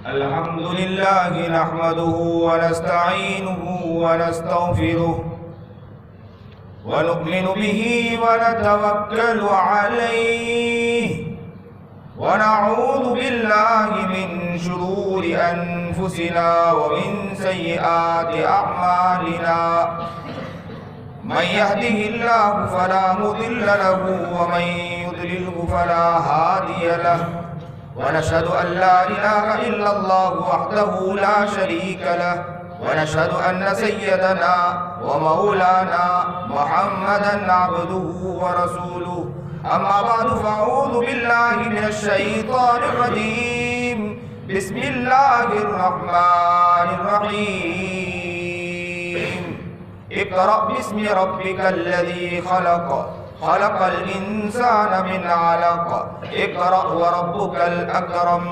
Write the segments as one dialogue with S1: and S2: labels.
S1: الحمد لله نحمده ونستعينه ونستغفره ونؤمن به ونتوكل عليه ونعوذ بالله من شرور أنفسنا ومن سيئات أعمالنا من يهده الله فلا مضل له ومن يضلله فلا هادي له ونشهد أن لا إله إلا الله وحده لا شريك له ونشهد أن سيدنا ومولانا محمدا عبده ورسوله أما بعد فأعوذ بالله من الشيطان الرجيم بسم الله الرحمن الرحيم اقرأ باسم ربك الذي خلق خلق الإنسان من علق اقرأ وربك الأكرم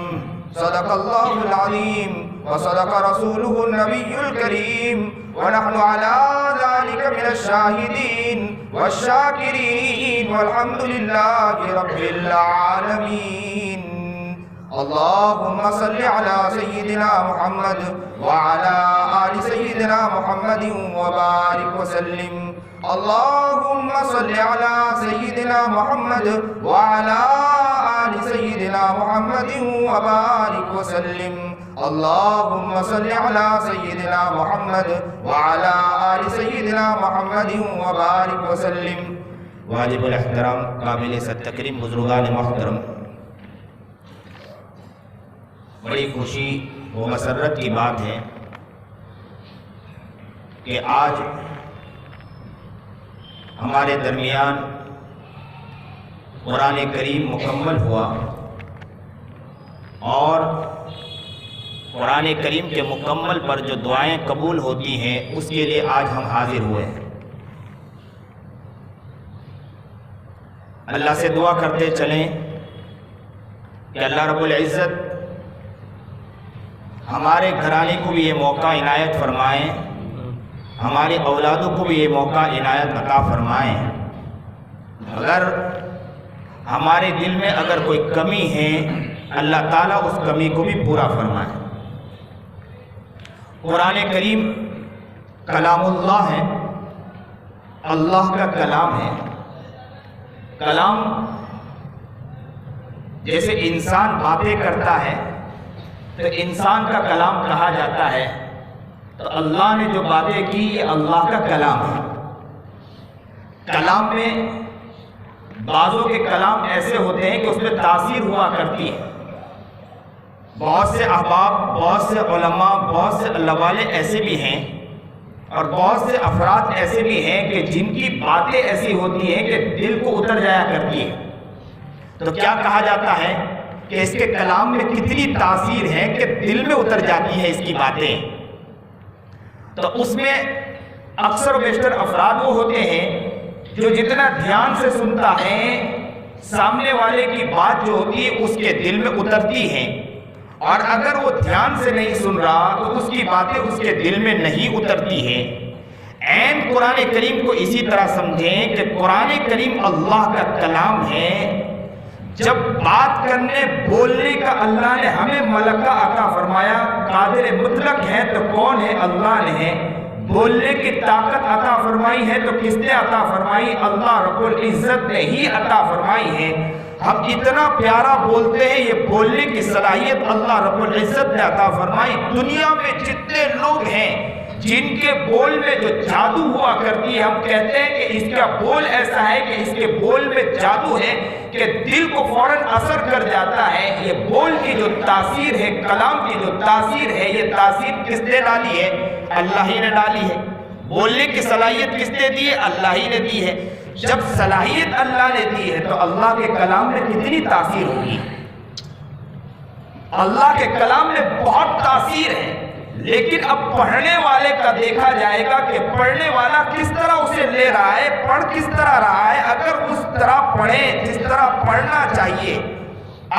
S1: صدق الله العظيم وصدق رسوله النبي الكريم ونحن على ذلك من الشاهدين والشاكرين والحمد لله رب العالمين اللهم صل على سيدنا محمد وعلى آل سيدنا محمد وبارك وسلم اللهم صل على سيدنا محمد وعلى آل سيدنا محمد وبارك وسلم اللهم صل على سيدنا محمد وعلى آل سيدنا محمد وبارك وسلم واجب الاحترام قابل تکریم بزرگان محترم، بڑی خوشی و مسرت کی بات ہے کہ آج ہمارے درمیان قرآن کریم مکمل ہوا اور قرآن کریم کے مکمل پر جو دعائیں قبول ہوتی ہیں اس کے لیے آج ہم حاضر ہوئے ہیں۔ اللہ سے دعا کرتے چلیں کہ اللہ رب العزت ہمارے گھرانے کو بھی یہ موقع عنایت فرمائیں، ہمارے اولادوں کو بھی یہ موقع عنایت عطا فرمائیں۔ اگر ہمارے دل میں اگر کوئی کمی ہے اللہ تعالیٰ اس کمی کو بھی پورا فرمائے۔ قرآن کریم کلام اللہ ہے، اللہ کا کلام ہے۔ کلام جیسے انسان باتیں کرتا ہے تو انسان کا کلام کہا جاتا ہے، تو اللہ نے جو باتیں کی یہ اللہ کا کلام ہے۔ کلام میں بعضوں کے کلام ایسے ہوتے ہیں کہ اس میں تاثیر ہوا کرتی ہے۔ بہت سے احباب، بہت سے علماء، بہت سے اللہ والے ایسے بھی ہیں اور بہت سے افراد ایسے بھی ہیں کہ جن کی باتیں ایسی ہوتی ہیں کہ دل کو اتر جایا کرتی ہے۔ تو کیا کہا جاتا ہے کہ اس کے کلام میں کتنی تاثیر ہے کہ دل میں اتر جاتی ہے اس کی باتیں۔ تو اس میں اکثر و بیشتر افراد وہ ہوتے ہیں جو جتنا دھیان سے سنتا ہے سامنے والے کی بات جو ہوتی ہے اس کے دل میں اترتی ہے، اور اگر وہ دھیان سے نہیں سن رہا تو اس کی باتیں اس کے دل میں نہیں اترتی ہیں۔ عین قرآن کریم کو اسی طرح سمجھیں کہ قرآن کریم اللہ کا کلام ہے۔ جب بات کرنے بولنے کا اللہ نے ہمیں ملکہ عطا فرمایا، قادر مطلق ہے تو کون ہے؟ اللہ نے ہے۔ بولنے کی طاقت عطا فرمائی ہے تو کس نے عطا فرمائی؟ اللہ رب العزت نے ہی عطا فرمائی ہے۔ ہم اتنا پیارا بولتے ہیں، یہ بولنے کی صلاحیت اللہ رب العزت نے عطا فرمائی۔ دنیا میں جتنے لوگ ہیں جن کے بول میں جو جادو ہوا کرتی ہے، ہم کہتے ہیں کہ اس کا بول ایسا ہے کہ اس کے بول میں جادو ہے کہ دل کو فوراً اثر کر جاتا ہے۔ یہ بول کی جو تاثیر ہے، کلام کی جو تاثیر ہے، یہ تاثیر کس نے ڈالی ہے؟ اللہ ہی نے ڈالی ہے۔ بولنے کی صلاحیت کس نے دی ہے؟ اللہ ہی نے دی ہے۔ جب صلاحیت اللہ نے دی ہے تو اللہ کے کلام میں کتنی تاثیر ہوگی؟ اللہ کے کلام میں بہت تاثیر ہے، لیکن اب پڑھنے والے کا دیکھا جائے گا کہ پڑھنے والا کس طرح اسے لے رہا ہے، پڑھ کس طرح رہا ہے۔ اگر اس طرح پڑھیں جس طرح پڑھنا چاہیے،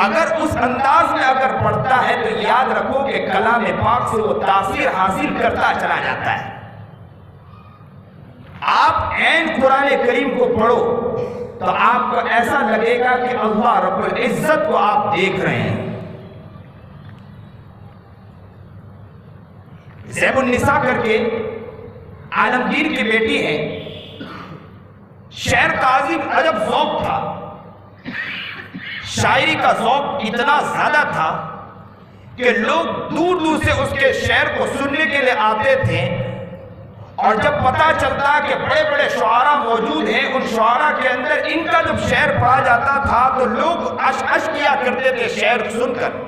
S1: اگر اس انداز میں اگر پڑھتا ہے تو یاد رکھو کہ کلام پاک سے وہ تاثیر حاصل کرتا چلا جاتا ہے۔ آپ عین قرآن کریم کو پڑھو تو آپ کو ایسا لگے گا کہ اللہ رب العزت کو آپ دیکھ رہے ہیں۔ زیب النساء کر کے عالمگیر کی بیٹی ہے. شعر کا عجب ذوق تھا. شاعری کا ذوق اتنا زیادہ تھا کہ لوگ دور دور سے اس کے شعر کو سننے کے لیے آتے تھے. اور جب پتہ چلتا کہ بڑے بڑے شعراء موجود ہیں، ان شعراء کے اندر ان کا جب شعر پڑھا جاتا تھا تو لوگ عش عش کیا کرتے تھے شعر سن کر.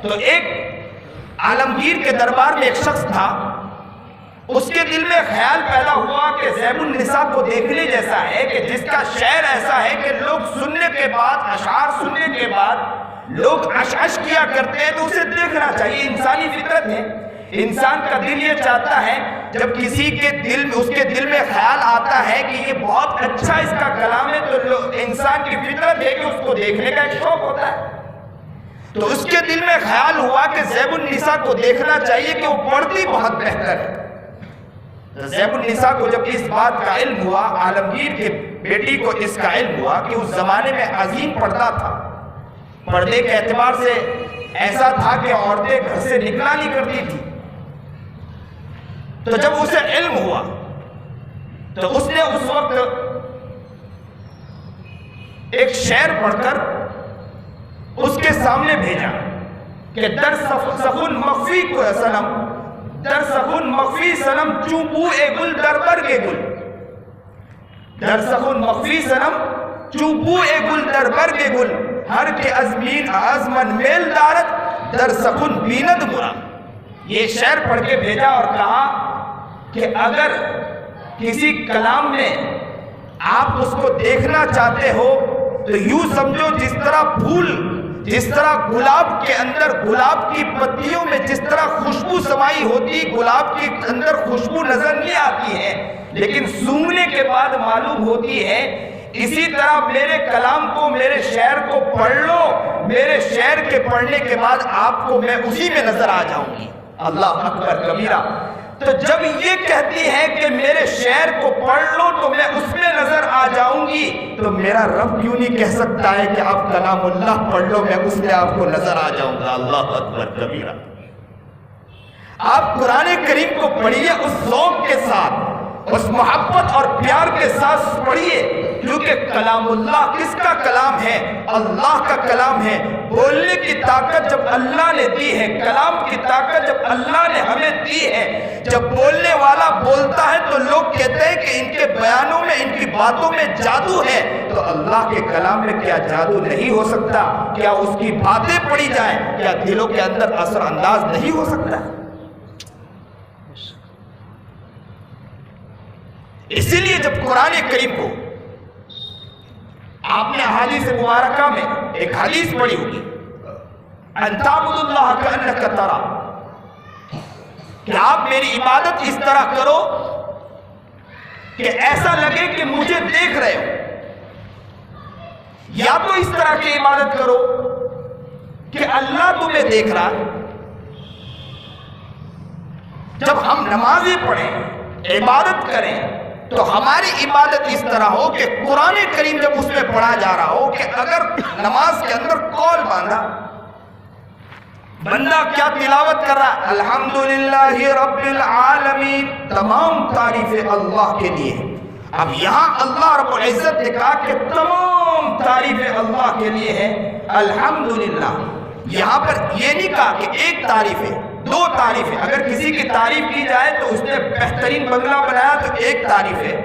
S1: تو ایک عالمگیر کے دربار میں ایک شخص تھا، اس کے دل میں خیال پیدا ہوا کہ زیب النساء کو دیکھنے جیسا ہے، کہ جس کا شعر ایسا ہے کہ لوگ سننے کے بعد، اشعار سننے کے بعد لوگ عش عش کیا کرتے ہیں، تو اسے دیکھنا چاہیے. انسانی فطرت ہے، انسان کا دل یہ چاہتا ہے جب کسی کے دل میں، اس کے دل میں خیال آتا ہے کہ یہ بہت اچھا اس کا کلام ہے، تو انسان کی فطرت ہے کہ اس کو دیکھنے کا ایک شوق ہوتا ہے. تو اس کے دل میں خیال ہوا کہ زیب النساء کو دیکھنا چاہیے کہ وہ پڑھتی بہت بہتر ہے. زیب النساء کو جب اس بات کا علم ہوا، عالمگیر کے بیٹی کو اس کا علم ہوا کہ اس زمانے میں عظیم پردہ تھا، پردے کے اعتبار سے ایسا تھا کہ عورتیں گھر سے نکلا نہیں کرتی تھی. تو جب اسے علم ہوا تو اس نے اس وقت ایک شعر پڑھ کر اس کے سامنے بھیجا کہ در سخن مخفی کو سنم، در سخن مخفی سنم چوں بو اے گل در برگ گل، در سخن مخفی سنم چوں بو اے گل در برگ گل، ہر کے ازمین ازمن میل دارت در سخن بیند مرا. یہ شعر پڑھ کے بھیجا اور کہا کہ اگر کسی کلام میں آپ اس کو دیکھنا چاہتے ہو تو یوں سمجھو جس طرح پھول، جس طرح گلاب کے اندر، گلاب کی پتیوں میں جس طرح خوشبو سمائی ہوتی، گلاب کے اندر خوشبو نظر نہیں آتی ہے لیکن سونگنے کے بعد معلوم ہوتی ہے، اسی طرح میرے کلام کو، میرے شعر کو پڑھ لو، میرے شعر کے پڑھنے کے بعد آپ کو میں اسی میں نظر آ جاؤں گی. اللہ اکبر کبیرہ. تو جب یہ کہتی ہے کہ میرے شعر کو پڑھ لو تو میں اس میں نظر آ جاؤں گی، تو میرا رب کیوں نہیں کہہ سکتا ہے کہ آپ کلام اللہ پڑھ لو، میں اس میں آپ کو نظر آ جاؤں گا. اللہ اکبر کبیرہ. آپ قرآن کریم کو پڑھیے اس ذوق کے ساتھ، اس محبت اور پیار کے ساتھ پڑھیے، کیونکہ کلام اللہ کس کا کلام ہے؟ اللہ کا کلام ہے. بولنے کی طاقت جب اللہ نے دی ہے، کلام کی طاقت جب اللہ نے ہمیں دی ہے، جب بولنے والا بولتا ہے تو لوگ کہتے ہیں کہ ان کے بیانوں میں، ان کی باتوں میں جادو ہے. تو اللہ کے کلام میں کیا جادو نہیں ہو سکتا؟ کیا اس کی باتیں پڑھی جائیں، کیا دلوں کے اندر اثر انداز نہیں ہو سکتا؟ اسی لیے جب قرآن کریم کو آپ نے احادیث مبارکہ میں ایک حدیث پڑھی ہوگی، ان تعبد اللہ کأنک ترا، کہ آپ میری عبادت اس طرح کرو کہ ایسا لگے کہ مجھے دیکھ رہے ہو. یا تو اس طرح کی عبادت کرو کہ اللہ تمہیں دیکھ رہا. جب ہم نمازیں پڑھیں، عبادت کریں، تو ہماری عبادت اس طرح ہو کہ قرآن کریم جب اس میں پڑھا جا رہا ہو کہ اگر نماز کے اندر قول باندھا، بندہ کیا تلاوت کر رہا ہے؟ الحمدللہ رب العالمین، تمام تعریفیں اللہ کے لیے. اب یہاں اللہ رب العزت نے کہا کہ تمام تعریفیں اللہ کے لیے ہیں الحمدللہ. یہاں پر یہ نہیں کہا کہ ایک تعریف ہے، دو تعریف ہے. اگر کسی کی تعریف کی جائے تو اس نے بہترین بنگلہ بنایا تو ایک تعریف ہے،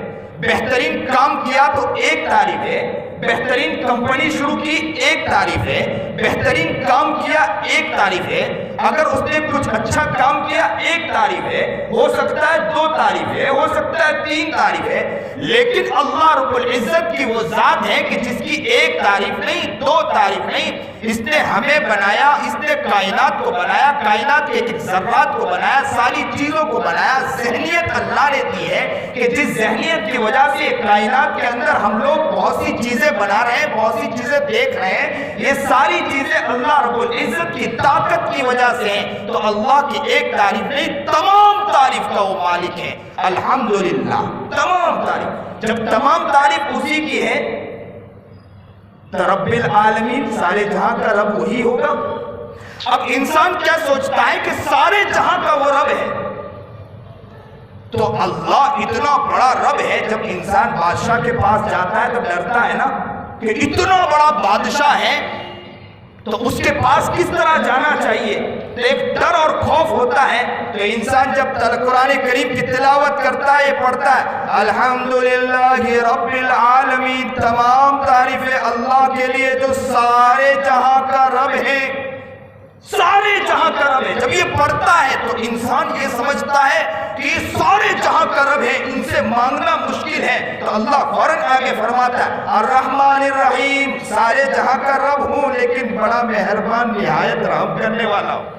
S1: بہترین کام کیا تو ایک تعریف ہے، بہترین کمپنی شروع کی ایک تعریف ہے، بہترین کام کیا ایک تعریف ہے. اگر اس نے کچھ اچھا کام کیا ایک تعریف ہے، ہو سکتا ہے دو تعریف ہے، ہو سکتا ہے تین تعریف ہے. لیکن اللہ رب العزت کی وہ ذات ہے کہ جس کی ایک تعریف نہیں، دو تعریف نہیں. اس نے ہمیں بنایا، اس نے کائنات کو بنایا، کائنات کے ایک ذرات کو بنایا، ساری چیزوں کو بنایا. ذہنیت اللہ نے دی ہے کہ جس ذہنیت کی وجہ سے کائنات کے اندر ہم لوگ بہت سی چیزیں بنا رہے ہیں، بہت سی چیزیں دیکھ رہے ہیں، یہ ساری چیزیں اللہ رب العزت کی طاقت کی وجہ سے ہیں. تو اللہ کی ایک تعریف نہیں، تمام تعریف کا وہ مالک ہے الحمدللہ. تمام تعریف، جب تمام تعریف اسی کی ہے تو رب العالمین، سارے جہاں کا رب وہی ہوگا. اب انسان کیا سوچتا ہے کہ سارے جہاں کا وہ رب ہے، تو اللہ اتنا بڑا رب ہے، جب انسان بادشاہ کے پاس جاتا ہے تو ڈرتا ہے نا کہ اتنا بڑا بادشاہ ہے تو اس کے پاس کس طرح جانا چاہیے، تو ایک ڈر اور خوف ہوتا ہے۔ تو انسان جب قرآن کریم کی تلاوت کرتا ہے، پڑھتا ہے الحمدللہ رب العالمین، تمام تعریفیں اللہ کے لیے جو سارے جہاں کا رب ہے، سارے جہاں کا رب ہے، جب یہ پڑھتا ہے تو انسان یہ سمجھتا ہے کہ یہ سارے جہاں کا رب ہے، ان سے مانگنا مشکل ہے، تو اللہ فوراً آگے فرماتا ہے الرحمن الرحیم، سارے جہاں کا رب ہوں لیکن بڑا مہربان نہایت رحم کرنے والا ہوں۔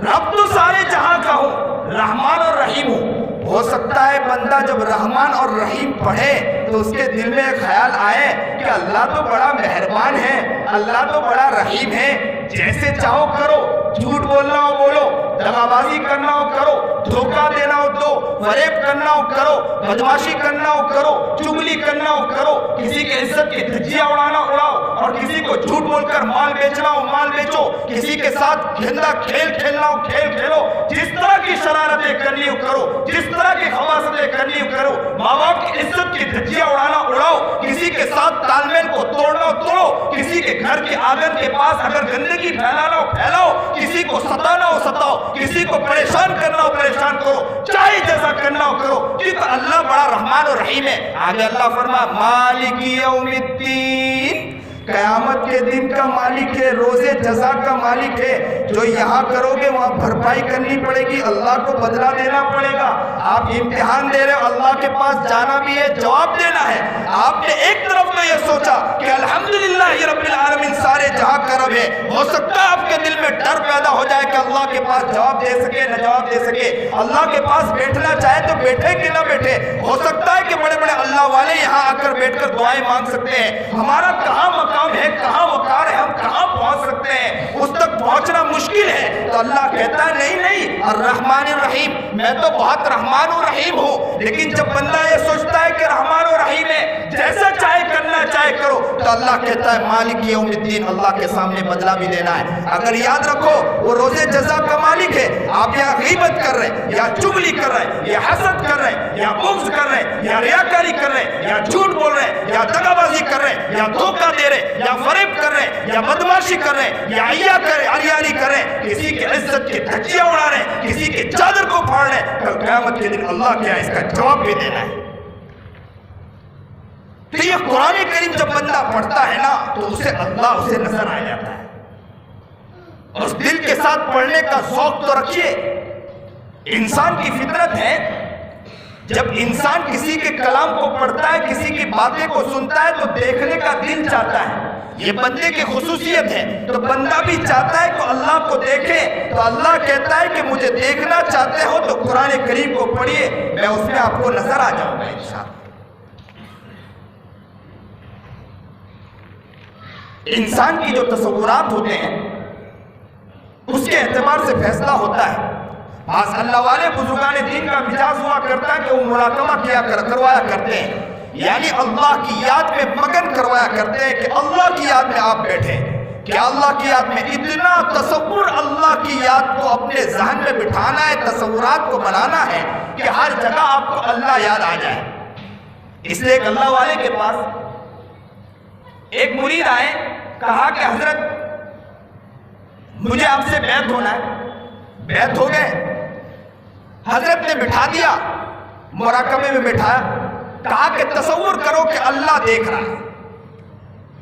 S1: رب تو سارے جہاں کا ہوں، رحمان اور رحیم ہوں۔ ہو سکتا ہے بندہ جب رحمان اور رحیم پڑھے تو اس کے دل میں ایک خیال آئے کہ اللہ تو بڑا مہربان ہے، اللہ تو بڑا رحیم ہے، جیسے چاہو کرو، جھوٹ بولنا ہو بولو، دغا بازی کرنا ہو کرو، دھوکہ دینا ہو دو، فریب کرنا ہو کرو، بدماشی کرنا ہو کرو، چگلی کرنا ہو کرو، کسی کے عزت کی دھجیاں اڑانا اڑاؤ، اور کسی کو جھوٹ بول کر مال بیچنا ہو مال بیچو، کسی کے ساتھ گندا کھیل کھیلنا ہو کھیل کھیلو، جس طرح کی شرارتیں کرنی ہو کرو، جس طرح کی خباثتیں کرنی ہو کرو، ماں باپ کی عزت کی دھجیاں اڑانا اڑاؤ، کسی کے ساتھ تال میل کو توڑنا ہو توڑو، کسی کے گھر کے آنگن کے پاس اگر گندگی پھیلانا ہو پھیلاؤ، کسی کو ستانا ہو ستاؤ، کسی کو پریشان کرنا ہو پریشان کرو، چاہے جیسا کرنا ہو کرو، کیونکہ اللہ بڑا رحمان و رحیم ہے۔ آگے اللہ فرما مالک یوم الدین، قیامت کے دن کا مالک ہے، روز جزا کا مالک ہے، جو یہاں کرو گے وہاں بھرپائی کرنی پڑے گی، اللہ کو بدلہ دینا پڑے گا۔ آپ امتحان دے رہے ہو، اللہ کے پاس جانا بھی ہے، جواب دینا ہے۔ آپ نے ایک طرف تو یہ سوچا کہ الحمدللہ یہ رب العالمین سارے جہاں کا رب ہے، ہو سکتا ہے آپ کے دل میں ڈر پیدا ہو جائے کہ اللہ کے پاس جواب دے سکے نہ جواب دے سکے، اللہ کے پاس بیٹھنا چاہے تو بیٹھے کہ نہ بیٹھے، ہو سکتا ہے کہ بڑے بڑے اللہ والے یہاں آ کر بیٹھ کر دعائیں مانگ سکتے ہیں، ہمارا کہاں مقام ہے، کہاں وقار ہے، ہم کہاں پہنچ سکتے ہیں، اس تک پہنچنا مشکل ہے۔ تو اللہ کہتا ہے نہیں نہیں الرحمن الرحیم، میں تو بہت رحمان و رحیم ہوں، لیکن جب بندہ یہ سوچتا ہے کہ رحمان و رحیم ہے، جیسا چاہے کرنا چاہے کرو، تو اللہ کہتا ہے مالک یوم الدین، اللہ کے سامنے بدلہ بھی دینا ہے۔ اگر یاد رکھو وہ روز جزا کا مالک ہے، آپ یا غیبت کر رہے ہیں یا چغلی کر رہے ہیں یا حسد کر رہے ہیں یا بغض کر رہے ہیں یا ریاکاری کر رہے ہیں یا جھوٹ بول رہے ہیں یا دغا بازی کر رہے ہیں یا دھوکہ دے رہے ہیں یا فریب کر رہے ہیں یا بدماشی کر رہے ہیں یا عیاری کر رہے ہیں، کسی کی عزت کی دھجیاں اڑا رہے ہیں، کسی کے چادر کو پھاڑ رہے ہیں، کل قیامت کے دن اللہ کیا ہے اس کا جواب بھی دینا ہے۔ تو یہ قرآن کریم جب بندہ پڑھتا ہے نا تو اسے اللہ اسے نظر آ جاتا ہے، اور اس دل کے ساتھ پڑھنے کا ذوق تو رکھیے۔ انسان کی فطرت ہے، جب انسان کسی کے کلام کو پڑھتا ہے، کسی کی باتیں کو سنتا ہے تو دیکھنے کا دل چاہتا ہے، یہ بندے کی خصوصیت ہے۔ تو بندہ بھی چاہتا ہے کہ اللہ کو دیکھے، تو اللہ کہتا ہے کہ مجھے دیکھنا چاہتے ہو تو قرآن کریم کو پڑھیے، میں اس میں آپ کو نظر آ جاؤں گا انشاءاللہ۔ انسان کی جو تصورات ہوتے ہیں اس کے اعتبار سے فیصلہ ہوتا ہے۔ بعض اللہ والے بزرگان دین کا مزاج ہوا کرتا ہے کہ وہ مراقبہ کروایا کرتے ہیں، یعنی اللہ کی یاد میں مگن کروایا کرتے ہیں کہ اللہ کی یاد میں آپ بیٹھے، کہ اللہ کی یاد میں اتنا تصور، اللہ کی یاد کو اپنے ذہن میں بٹھانا ہے، تصورات کو بنانا ہے کہ ہر جگہ آپ کو اللہ یاد آ جائے۔ اس لیے ایک اللہ والے کے پاس ایک مرید آئے، کہا کہ حضرت مجھے آپ سے بیعت ہونا ہے۔ بیعت ہو گئے، حضرت نے بٹھا دیا، مراقبے میں بٹھایا، کہا کہ تصور کرو کہ اللہ دیکھ رہا ہے،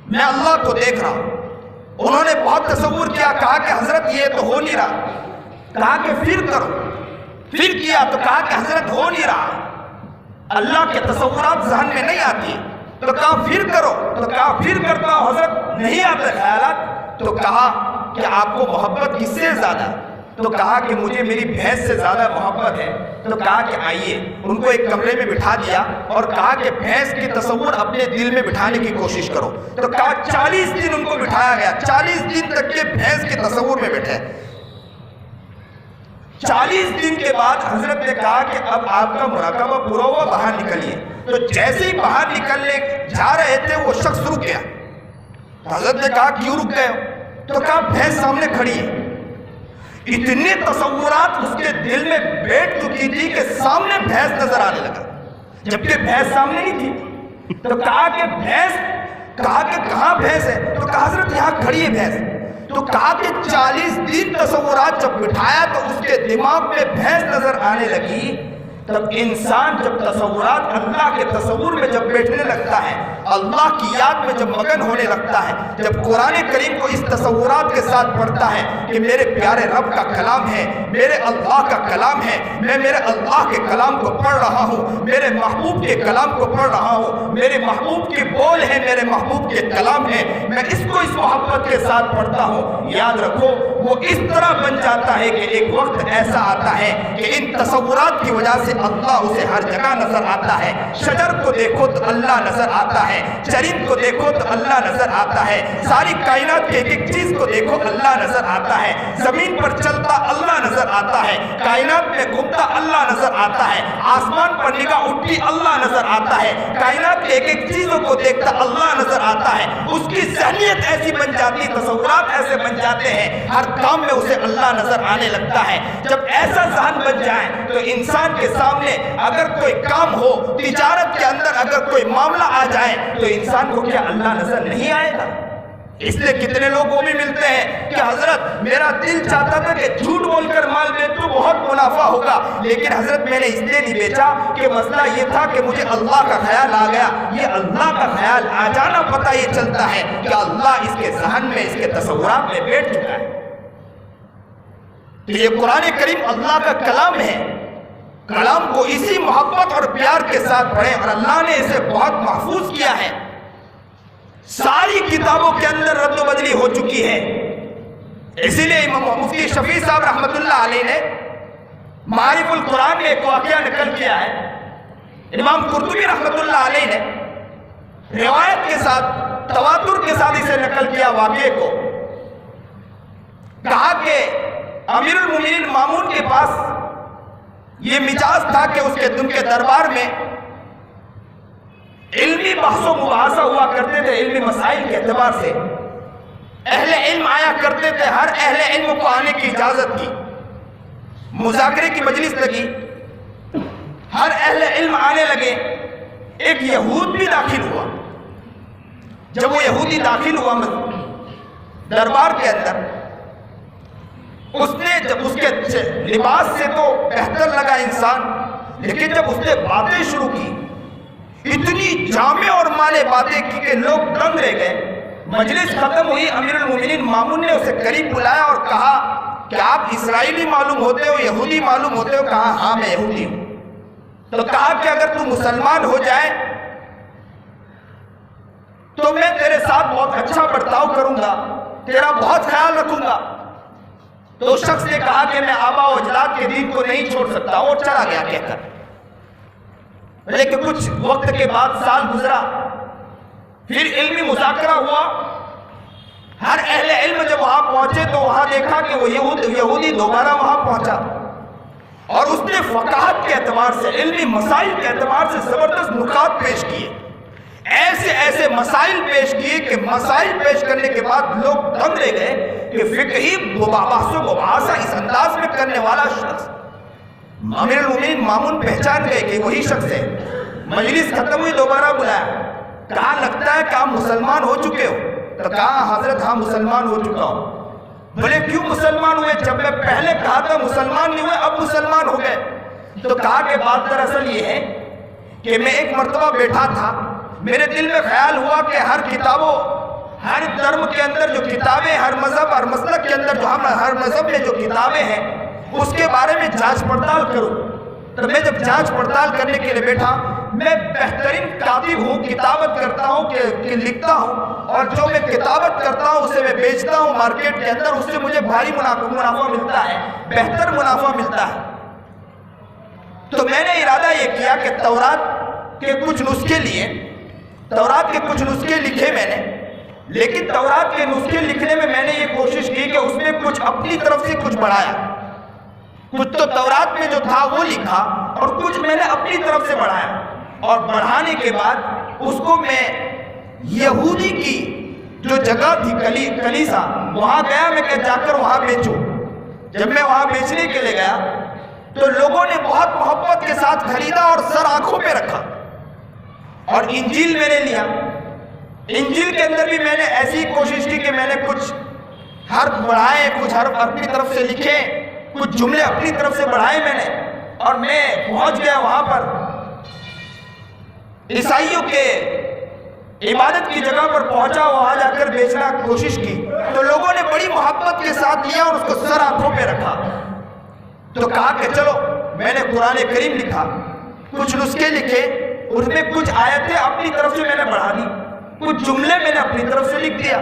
S1: میں اللہ کو دیکھ رہا ہوں۔ انہوں نے بہت تصور کیا، کہا کہ حضرت یہ تو ہو نہیں رہا، کہا کہ پھر کرو، پھر کیا تو کہا کہ حضرت ہو نہیں رہا، اللہ کے تصورات ذہن میں نہیں آتی، تو کہا پھر کرو، تو کہا پھر کرتا ہوں حضرت نہیں آتے خیالات، تو کہا کہ آپ کو محبت کس سے زیادہ ہے؟ تو کہا کہ مجھے میری بھینس سے زیادہ محبت ہے۔ تو کہا کہ آئیے، ان کو ایک کمرے میں بٹھا دیا اور کہا کہ بھینس کی تصور اپنے دل میں بٹھانے کی کوشش کرو۔ تو کہا 40 دن ان کو بٹھایا گیا، 40 دن تک کے بھینس کے تصور میں بیٹھے۔ 40 دن کے بعد حضرت نے کہا کہ اب آپ کا مراقبہ پورا ہوا، باہر نکلیے۔ تو جیسے ہی باہر نکلنے جا رہے تھے وہ شخص رک گیا۔ حضرت نے کہا کیوں رک گئے ہو؟ تو کہا بھینس سامنے کھڑی ہے. اتنے تصورات اس کے دل میں بیٹھ چکی تھی کہ سامنے بھینس نظر آنے لگا، جبکہ بھینس سامنے نہیں تھی. تو کہا کہ بھینس، کہا کہ کہاں بھینس ہے؟ تو کہا حضرت یہاں کھڑی ہے بھینس. تو کہا کہ 40 دن تصورات جب بٹھایا تو اس کے دماغ میں بھینس نظر آنے لگی. تب انسان جب تصورات اللہ کے تصور میں جب بیٹھنے لگتا ہے، اللہ کی یاد میں جب مگن ہونے لگتا ہے، جب قرآن کریم کو اس تصورات کے ساتھ پڑھتا ہے کہ میرے پیارے رب کا کلام ہے، میرے اللہ کا کلام ہے، میں میرے اللہ کے کلام کو پڑھ رہا ہوں، میرے محبوب کے کلام کو پڑھ رہا ہوں، میرے محبوب کے بول ہیں، میرے محبوب کے کلام ہے، میں اس کو اس محبت کے ساتھ پڑھتا ہوں. یاد رکھو وہ اس طرح بن جاتا ہے کہ ایک وقت ایسا آتا ہے کہ ان تصورات کی وجہ سے اللہ اسے ہر جگہ نظر آتا ہے. شجر کو دیکھو تو اللہ نظر آتا ہے، چرند کو دیکھو تو اللہ نظر آتا ہے، ساری کائنات کی ایک ایک چیز کو دیکھو اللہ نظر آتا ہے. زمین پر چلتا اللہ نظر آتا ہے، کائنات میں گھومتا اللہ نظر آتا ہے، آسمان پر نگاہ اٹھتی اللہ نظر آتا ہے، کائنات کی ایک ایک چیزوں کو دیکھتا اللہ نظر آتا ہے. اس کی ذہنیت ایسی بن جاتی، تصورات ایسے بن جاتے ہیں، ہر کام میں اسے اللہ نظر آنے لگتا ہے. جب ایسا ذہن بن جائے تو انسان کے سامنے اگر کوئی کام ہو، تجارت کے اندر اگر کوئی معاملہ آ جائے تو انسان کو کیا اللہ نظر نہیں آئے گا؟ اس لیے کتنے لوگ وہ بھی ملتے ہیں کہ حضرت میرا دل چاہتا تھا کہ جھوٹ بول کر مال بیچوں بہت منافع ہوگا، لیکن حضرت میں نے اس لیے نہیں بیچا کہ مسئلہ یہ تھا کہ مجھے اللہ کا خیال آ گیا. یہ اللہ کا خیال آ جانا پتہ یہ چلتا ہے کہ اللہ اس کے ذہن میں، اس کے تصورات میں بیٹھ چکا ہے. تو یہ قرآن کریم اللہ کا کلام ہے. کلام کو اسی محبت اور پیار کے ساتھ پڑھیں، اور اللہ نے اسے بہت محفوظ کیا ہے. ساری کتابوں کے اندر رد و بدلی ہو چکی ہے. اسی لیے امام مفتی شفیع صاحب رحمۃ اللہ علیہ نے معارف القرآن میں ایک واقعہ نقل کیا ہے. امام قرطبی رحمۃ اللہ علیہ نے روایت کے ساتھ، تواتر کے ساتھ اسے نقل کیا واقعے کو. کہا کہ امیر المومنین مامون کے پاس یہ مجاز تھا کہ اس کے دربار میں علمی بحث و مباحثہ ہوا کرتے تھے. علمی مسائل کے اعتبار سے اہل علم آیا کرتے تھے، ہر اہل علم کو آنے کی اجازت تھی. مذاکرے کی مجلس لگی، ہر اہل علم آنے لگے. ایک یہود بھی داخل ہوا. جب وہ یہودی داخل ہوا دربار کے اندر، اس نے جب اس کے لباس سے تو بہتر لگا انسان، لیکن جب اس نے باتیں شروع کی، اتنی جامع اور مالے باتیں کی کہ لوگ دنگ رہ گئے. مجلس ختم ہوئی، امیر المومنین مامون نے اسے قریب بلایا اور کہا کہ آپ اسرائیلی معلوم ہوتے ہو، یہودی معلوم ہوتے ہو؟ کہا ہاں میں یہودی ہوں. تو کہا کہ اگر تو مسلمان ہو جائے تو میں تیرے ساتھ بہت اچھا برتاؤ کروں گا، تیرا بہت خیال رکھوں گا. تو اس شخص نے کہا کہ میں آبا و اجداد کے دین کو نہیں چھوڑ سکتا، اور چلا گیا کہہ کر. لیکن کچھ وقت کے بعد سال گزرا، پھر علمی مذاکرہ ہوا. ہر اہل علم جب وہاں پہنچے تو وہاں دیکھا کہ وہ یہودی دوبارہ وہاں پہنچا، اور اس نے فقاہت کے اعتبار سے، علمی مسائل کے اعتبار سے زبردست نکات پیش کیے. ایسے ایسے مسائل پیش کیے کہ مسائل پیش کرنے کے بعد لوگ دنگ رہ گئے کہ فقہی بحث و مباحثہ اس انداز میں کرنے والا شخص. امیر المومنین مامون پہچان گئے کہ وہی شخص ہے. مجلس ختم ہوئی، دوبارہ بلایا. کہا لگتا ہے کہ آپ مسلمان ہو چکے ہو؟ تو کہا حضرت ہاں مسلمان ہو چکا ہوں. بولے کیوں مسلمان ہوئے؟ جب میں پہلے کہا تھا مسلمان نہیں ہوئے، اب مسلمان ہو گئے. تو کہا کہ بات دراصل یہ ہے کہ میں ایک مرتبہ بیٹھا تھا، میرے دل میں خیال ہوا کہ ہر کتابوں، ہر دھرم کے اندر جو کتابیں، ہر مذہب، ہر مسلک کے اندر جو ہر مذہب میں جو کتابیں ہیں اس کے بارے میں جانچ پڑتال کروں. تو میں جب جانچ پڑتال کرنے کے لیے بیٹھا، میں بہترین کاتب ہوں، کتابت کرتا ہوں کہ لکھتا ہوں، اور جو میں کتابت کرتا ہوں اسے میں بیچتا ہوں مارکیٹ کے اندر، اس سے مجھے بھاری منافع ملتا ہے، بہتر منافع ملتا ہے. تو میں نے ارادہ یہ کیا کہ تورات کے کچھ نسخے لکھے میں نے، لیکن تورات کے نسخے لکھنے میں میں نے یہ کوشش کی کہ اس میں کچھ اپنی طرف سے کچھ بڑھایا. کچھ تو تورات میں جو تھا وہ لکھا، اور کچھ میں نے اپنی طرف سے بڑھایا. اور بڑھانے کے بعد اس کو میں یہودی کی جو جو جگہ تھی کلیسا، وہاں گیا میں کہ جا کر وہاں بیچوں۔ جب میں وہاں بیچنے کے لیے گیا تو لوگوں نے بہت محبت کے ساتھ خریدا اور سر آنکھوں پہ رکھا، اور انجیل میں نے لیا۔ انجیل کے اندر بھی میں نے ایسی کوشش کی کہ میں نے کچھ حرف بڑھائے، کچھ حرف اپنی طرف سے لکھے، کچھ جملے اپنی طرف سے بڑھائے میں نے، اور میں پہنچ گیا وہاں پر عیسائیوں کے عبادت کی جگہ پر پہنچا، وہاں جا کر بیچنا کوشش کی تو لوگوں نے بڑی محبت کے ساتھ لیا اور اس کو سر آنکھوں پہ رکھا۔ تو کہا کہ چلو، میں نے قرآن کریم لکھا، کچھ نسخے لکھے، اس میں کچھ آیتیں اپنی طرف سے میں نے بڑھا دی، کچھ جملے میں نے اپنی طرف سے لکھ دیا،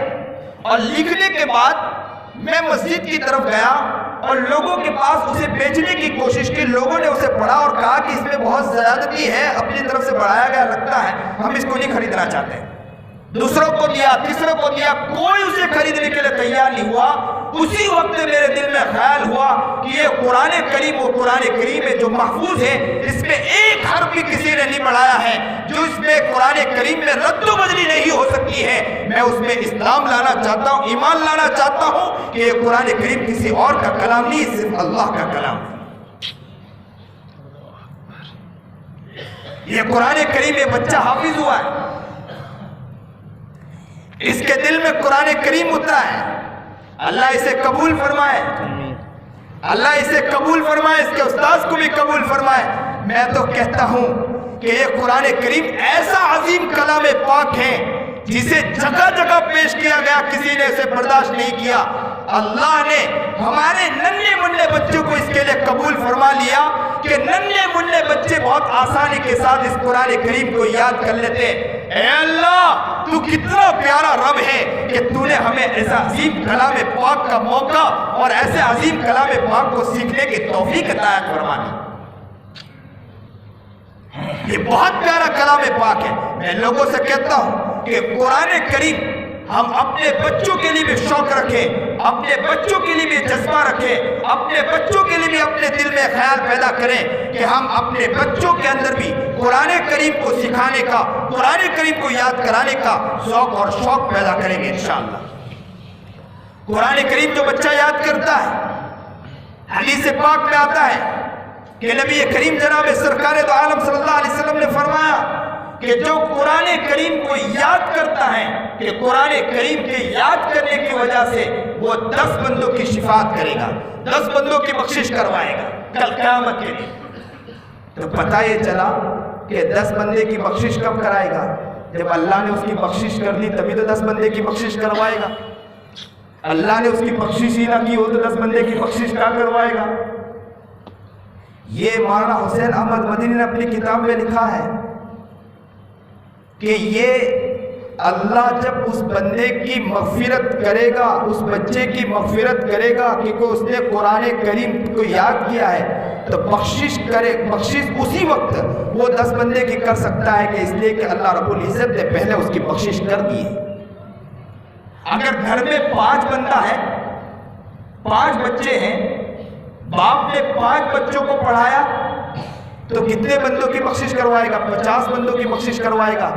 S1: اور لکھنے کے بعد میں مسجد کی طرف گیا اور لوگوں کے پاس اسے بیچنے کی کوشش کی۔ لوگوں نے اسے پڑھا اور کہا کہ اس میں بہت زیادتی ہے، اپنی طرف سے بڑھایا گیا لگتا ہے، ہم اس کو نہیں خریدنا چاہتے۔ دوسروں کو دیا، تیسروں کو دیا، کوئی اسے خریدنے کے لیے تیار نہیں ہوا۔ اسی وقت میرے دل میں خیال ہوا کہ یہ قرآن کریم، وہ قرآن کریم ہے جو محفوظ ہے، اس میں ایک حرف بھی کسی نے نہیں بڑھایا ہے، جو اس میں قرآن کریم میں رد و بدلی نہیں ہو سکتی ہے۔ میں اس میں اسلام لانا چاہتا ہوں، ایمان لانا چاہتا ہوں کہ یہ قرآن کریم کسی اور کا کلام نہیں، صرف اللہ کا کلام ہے۔ یہ قرآن کریم یہ بچہ حافظ ہوا ہے، اس کے دل میں قرآن کریم اترا ہے۔ اللہ اسے قبول فرمائے، اللہ اسے قبول فرمائے، اس کے استاذ کو بھی قبول فرمائے۔ میں تو کہتا ہوں کہ یہ قرآن کریم ایسا عظیم کلام پاک ہے جسے جگہ جگہ پیش کیا گیا، کسی نے اسے برداشت نہیں کیا۔ اللہ نے ہمارے ننھے منھے بچوں کو اس کے لیے قبول فرما لیا کہ ننھے منھے بچے بہت آسانی کے ساتھ اس قرآن کریم کو یاد کر لیتے۔ اے اللہ، تو کتنا پیارا رب ہے کہ تو نے ہمیں ایسا عظیم کلام پاک کا موقع اور ایسے عظیم کلام پاک کو سیکھنے کی توفیق عطا فرما دی۔ یہ بہت پیارا کلام پاک ہے۔ میں لوگوں سے کہتا ہوں کہ قرآن کریم ہم اپنے بچوں کے لیے بھی شوق رکھیں، اپنے بچوں کے لیے بھی جذبہ رکھیں، اپنے بچوں کے لیے بھی اپنے دل میں خیال پیدا کریں کہ ہم اپنے بچوں کے اندر بھی قرآن کریم کو سکھانے کا، قرآن کریم کو یاد کرانے کا ذوق اور شوق پیدا کریں گے انشاءاللہ۔ قرآن کریم جو بچہ یاد کرتا ہے، حدیث پاک میں آتا ہے کہ نبی کریم جناب سرکار دو عالم صلی اللہ علیہ وسلم نے فرمایا کہ جو قرآن کریم کو یاد کرتا ہے، کہ قرآن کریم کے یاد کرنے کی وجہ سے وہ 10 بندوں کی شفاعت کرے گا، 10 بندوں کی بخشش کروائے گا کل قیامت کے دن۔ تو پتہ یہ چلا کہ 10 بندے کی بخشش کب کرائے گا؟ جب اللہ نے اس کی بخشش کر دی تبھی تو 10 بندے کی بخشش کروائے گا۔ اللہ نے اس کی بخشش ہی نہ کی ہو تو 10 بندے کی بخشش کیا کروائے گا؟ یہ مولانا حسین احمد مدنی نے اپنی کتاب میں لکھا ہے کہ یہ اللہ جب اس بندے کی مغفرت کرے گا، اس بچے کی مغفرت کرے گا کیونکہ اس نے قرآن کریم کو یاد کیا ہے، تو بخشش اسی وقت وہ 10 بندے کی کر سکتا ہے، کہ اس لیے کہ اللہ رب العزت نے پہلے اس کی بخشش کر دی ہے۔ اگر گھر میں 5 بندہ ہے، 5 بچے ہیں، باپ نے 5 بچوں کو پڑھایا تو کتنے بندوں کی بخشش کروائے گا؟ 50 بندوں کی بخشش کروائے گا۔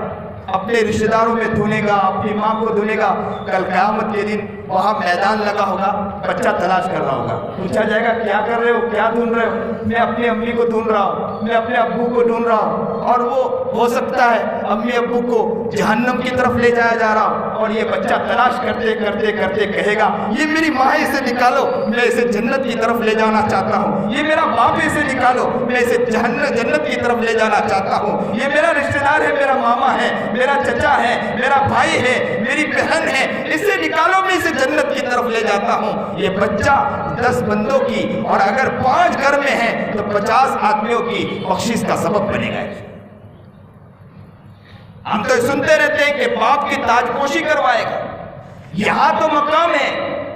S1: اپنے رشتہ داروں میں دھونے گا، اپنی ماں کو دھونے گا۔ کل قیامت کے دن وہاں میدان لگا ہوگا، بچہ تلاش کر رہا ہوگا، پوچھا جائے گا کیا کر رہے ہو، کیا ڈھونڈ رہے ہو؟ میں اپنے امی کو ڈھونڈ رہا ہوں، میں اپنے ابو کو ڈھونڈ رہا ہوں، اور وہ ہو سکتا ہے امی ابو کو جہنم کی طرف لے جایا جا رہا ہوں، اور یہ بچہ تلاش کرتے کرتے کرتے کہے گا یہ میری ماں ہے، اسے نکالو، میں اسے جنت کی طرف لے جانا چاہتا ہوں، یہ میرا باپ ہے، اسے نکالو، میں اسے جنت کی طرف لے جانا چاہتا ہوں، یہ میرا رشتہ دار ہے، میرا ماما ہے، میرا چچا ہے، میرا بھائی ہے، میری بہن ہے، اسے نکالو، میں اسے جنت کی طرف لے جاتا ہوں۔ یہ بچہ 10 بندوں کی، اور اگر 5 گھر میں ہیں تو 50 آدمیوں کی بخشش کا سبب بنے گا۔ ہم تو سنتے رہتے ہیں کہ باپ کی تاج پوشی کروائے گا۔ یہاں تو مقام ہے